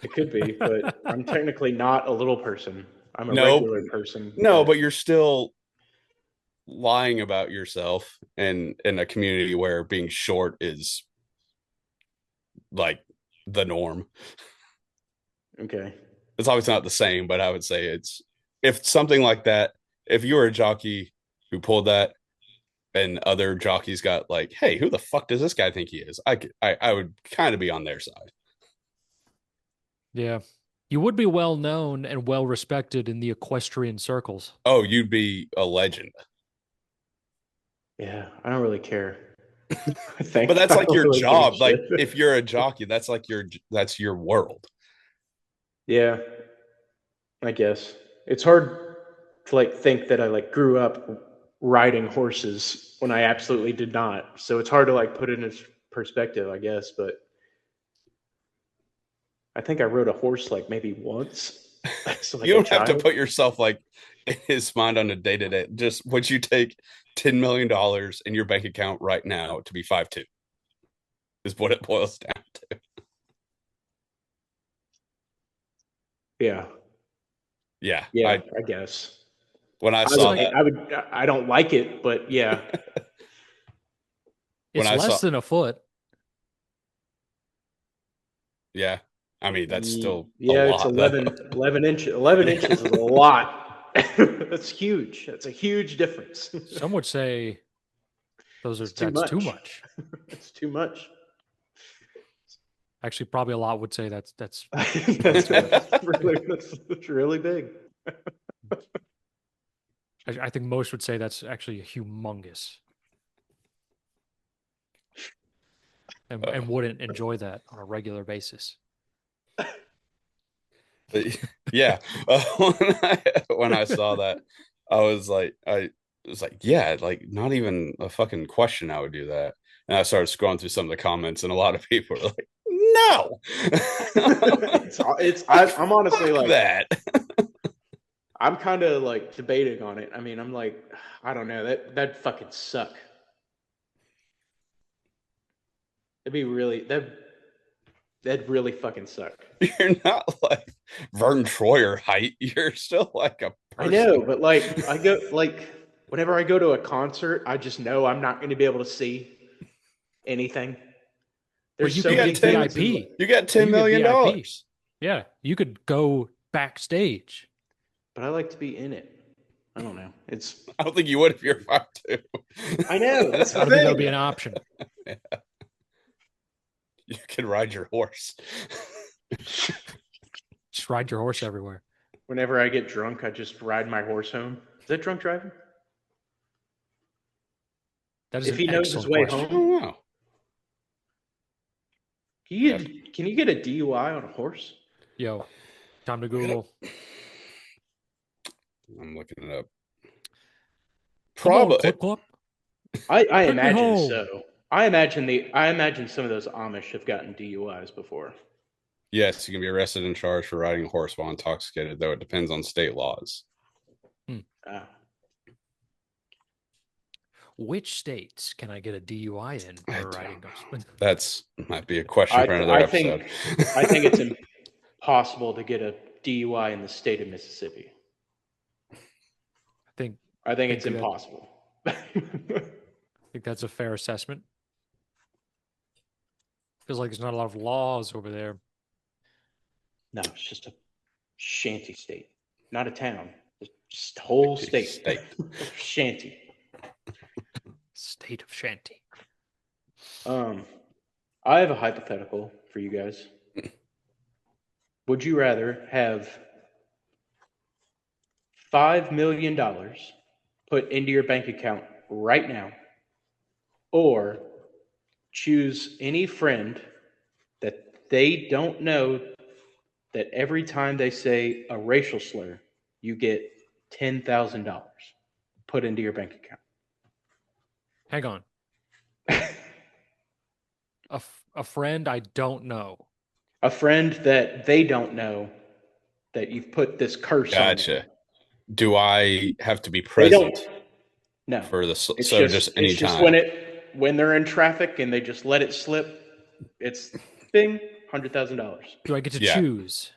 It could be, but I'm technically not a little person. I'm a No, regular person no, that but you're still lying about yourself in a community where being short is like the norm. Okay. It's obviously not the same, but I would say it's if something like that, if you were a jockey who pulled that and other jockeys got like, hey, who the fuck does this guy think he is? I would kind of be on their side. Yeah. You would be well known and well respected in the equestrian circles. Oh, you'd be a legend. Yeah, I don't really care. I But think that's I like don't your really give a job. Like shit. if you're a jockey, that's your world. Yeah, I guess it's hard to like think that I like grew up riding horses when I absolutely did not. So it's hard to like put it in perspective, I guess. But I think I rode a horse like maybe once, so like You a don't have to child. put yourself like in his mind on a day to day. Just would you take $10 million in your bank account right now to be 5'2" is what it boils down to. Yeah, Yeah. yeah, I I guess. when I I It's saw would. like that, I would. I don't like it, but yeah, when it's I less saw than a foot. yeah, I mean that's still a Yeah. It's lot though. 11 inches. 11 inches is a Yeah. lot. That's huge. That's a huge difference. Some would say It's too that's too much. much. It's too much. Actually, probably a lot would say that's way That's too much. that's really big. I think most would say that's actually humongous and wouldn't enjoy that on a regular basis. Yeah. When I saw that, I was like, yeah, like not even a fucking question. I would do that. And I started scrolling through some of the comments, and a lot of people were like, no, like I'm honestly fuck like that. I'm kind of like debating on it. I mean, I'm like I don't know that fucking suck. That'd really fucking suck. You're not like Vern Troyer height. You're still like a I know, person. but like I go like whenever I go to a concert, I just know I'm not going to be able to see anything. But There's you so You could got many get 10, things in VIP. you got You $10 could get million VIP. dollars. Yeah, you could go backstage. but I like to be in it. I don't know. I don't think you would if you're 5'2". I know, that's the I don't think that would thing. be an option. You can ride your horse. Just ride your horse everywhere. Whenever I get drunk, I just ride my horse home. Is that drunk driving? That is If an he knows his excellent way I question. home, don't know. Yeah, can you get a DUI on a horse? Yo, time to look it up. Google. I'm looking it up. Come on, Probably. Clip Clop. I Take me imagine home. so. I imagine some of those Amish have gotten DUIs before. Yes, you can be arrested and charged for riding a horse while intoxicated, though it depends on state laws. Ah. Which states can I get a DUI in I for don't riding know. horse? That's might be a question for another episode. I think it's impossible to get a DUI in the state of Mississippi. think I think think it's that impossible. think that's a fair assessment. Feels like there's not a lot of laws over there. No, it's just a shanty state, not a town. It's just a whole state. Shanty. State of Shanty. I have a hypothetical for you guys. Would you rather have $5 million put into your bank account right now, or choose any friend that they don't know that every time they say a racial slur, you get $10,000 put into your bank account? Hang on. A friend I don't know. A friend that they don't know that you've put this curse on them. Gotcha. Do I have to be They don't. present No. for the It's so just it's just anytime? when they're in traffic and they just let it slip. It's bing, $100,000. Do I get to Yeah. choose?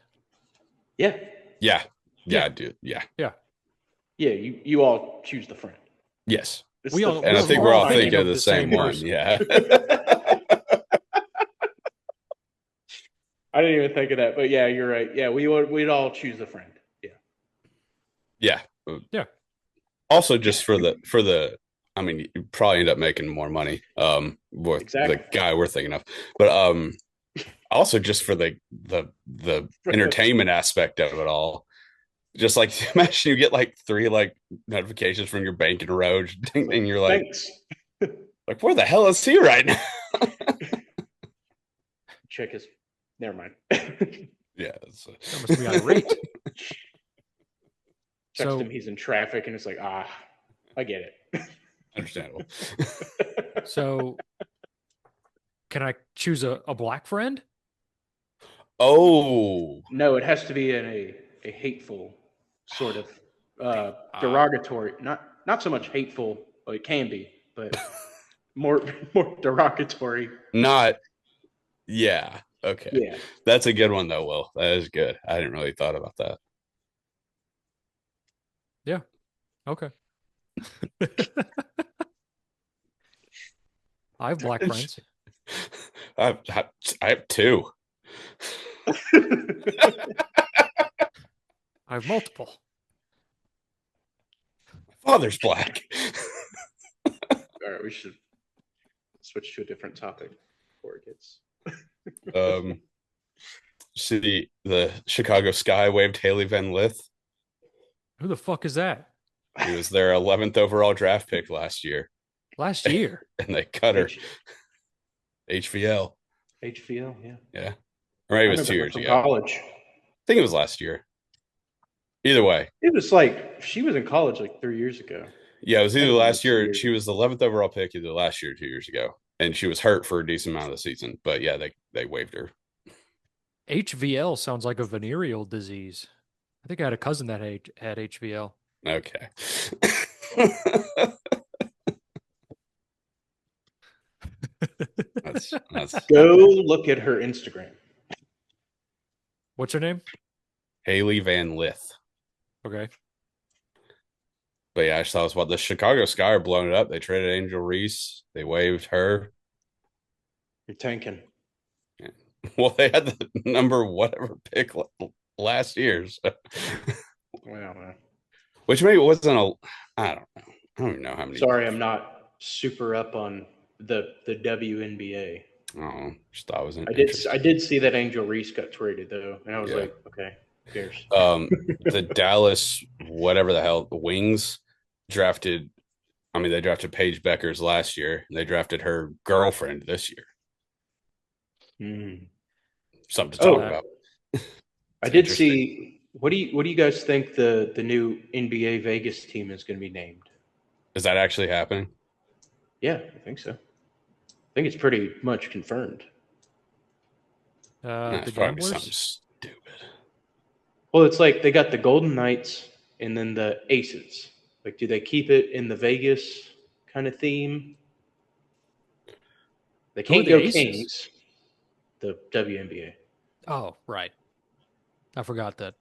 Yeah, Yeah. Yeah. I do. Yeah. Yeah. yeah. You all choose the friend. Yes. It's We the all- And I we're think all we're all thinking thinking of of the the same same one. person. Yeah. I didn't even think of that, but yeah, you're right. Yeah, we'd all choose a friend. Yeah, Yeah. Yeah. Also, just I mean, you probably end up making more money with the exactly. guy we're thinking of, but also just for the entertainment aspect of it all. Just like imagine you get like three like notifications from your bank in a row, and you're Thanks. like, where the hell is he right now? Check his. Never mind. Yeah, That must be irate. Text So, him. He's in traffic, and it's like, I get it. understandable. so can I choose a black friend? Oh, No, it has to be in a hateful sort of derogatory. Not so much hateful. Well, it can be, but more derogatory. not yeah. Okay, Yeah. that's a good one though. Will that is good. I didn't really thought about that. Yeah. Okay. I have black friends. I, I, I have two. I have multiple. Father's black. All right, we should switch to a different topic before it gets. um, see the Chicago Sky waived Haley Van Lith. Who the fuck is that? He was their 11th overall draft pick last year, Last year. and they cut her. H- HVL. HVL, yeah. Yeah, or maybe I it was remember 2 her years from ago. college. I think it was last year. Either way, It was like she was in college like 3 years ago. yeah, it was Might either have been last like 2 year. years. She was the 11th overall pick either last year or 2 years ago, and she was hurt for a decent amount of the season. But yeah, they waived her. HVL sounds like a venereal disease. I think I had a cousin that had HVL. Okay. that's Go look at her Instagram. What's her name? Haley Van Lith. Okay. But yeah, I just thought it was what the Chicago Sky are blowing it up. They traded Angel Reese. They waived her. You're tanking. Yeah. Well, they had the number whatever pick last year, so. Well, Which maybe it wasn't a. I don't know. I don't even know how many. sorry, I'm not super up on the WNBA. Oh, just thought it was I did see that Angel Reese got traded though, and I was like, okay, who cares? The Dallas whatever the hell the Wings drafted. I mean, they drafted Paige Beckers last year. And they drafted her girlfriend this year. Something to talk about. I did see. What do you guys think the new NBA Vegas team is going to be named? Is that actually happening? Yeah, I think so. I think it's pretty much confirmed. The It's probably Gamblers? something stupid. Well, it's like they got the Golden Knights and then the Aces. Like, do they keep it in the Vegas kind of theme? They Who are can't the go Aces? Kings. The WNBA. Oh, right. I forgot that.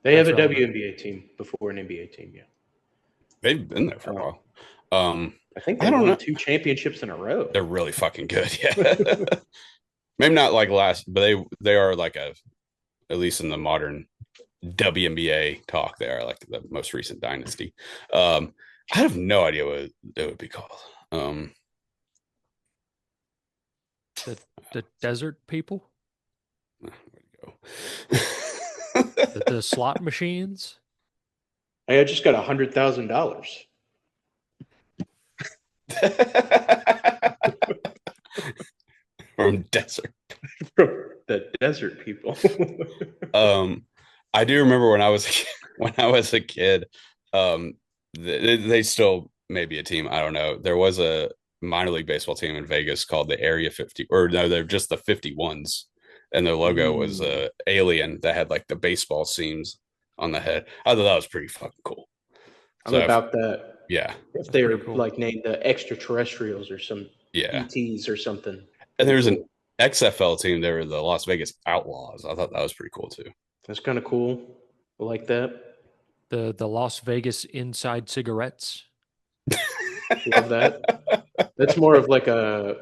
They have That's a relevant. WNBA team before an NBA team. Yeah, They've been there for a while. I think I they don't won know. 2 championships in a row. They're really fucking good. Yeah. Maybe not like last, but they are like at least in the modern WNBA talk, they are like the most recent dynasty. I have no idea what it would be called. The desert people? Where'd it go? The slot machines? Hey, I just got $100,000 From desert. from the desert people. I do remember when I was a kid, they still may be a team. I don't know. There was a minor league baseball team in Vegas called the Area 50, or no, they're just the 51s, and their logo was a alien that had like the baseball seams on the head. I thought that was pretty fucking cool. I'm So about that. yeah, If they were cool. like named the extraterrestrials or some yeah. ETs or something. And there was cool. an XFL team. They were the Las Vegas Outlaws. I thought that was pretty cool too. That's kind of cool. I like that. The Las Vegas Inside Cigarettes? Love that. That's more of like a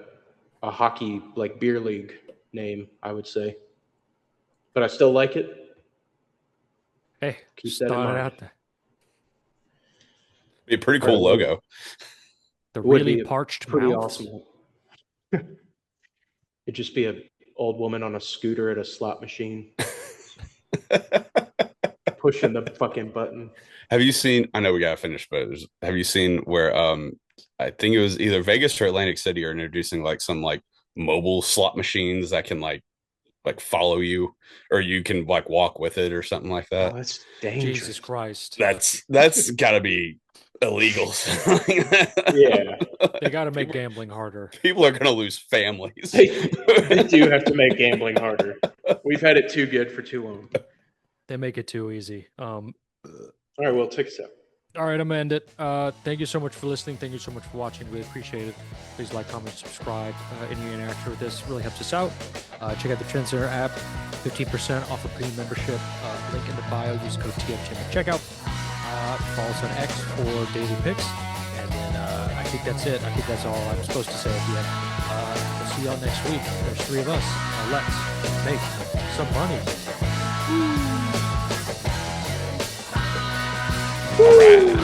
hockey like beer league name, I would say. But I still like it. Hey, Keep just that in throwing it mind. out there. Be a pretty All right, cool well, logo. The it would really be a parched pretty mouth. awesome. It'd just be an old woman on a scooter at a slot machine pushing the fucking button. Have you seen? I know we gotta finish, but have you seen where I think it was either Vegas or Atlantic City are introducing like some like mobile slot machines that can like follow you or you can like walk with it or something like Oh, that. that's dangerous. Jesus Christ. That's gotta be illegal. Yeah, They got to make gambling harder. People are gonna lose families. they do have to make gambling harder. We've had it too good for too long. They make it too easy. All right, well, take us out. All right, I'm gonna end it. Thank you so much for listening. Thank you so much for watching. Really appreciate it. Please like, comment, subscribe. Any interaction with this really helps us out. Check out the Trend Center app. 15% off a premium membership. Link in the bio. Use code TFTM at checkout. Follow us on X for daily picks. And then I think that's it. I think that's all I'm supposed to say at the end. We'll see y'all next week. There's 3 of us. Let's make some money. All right.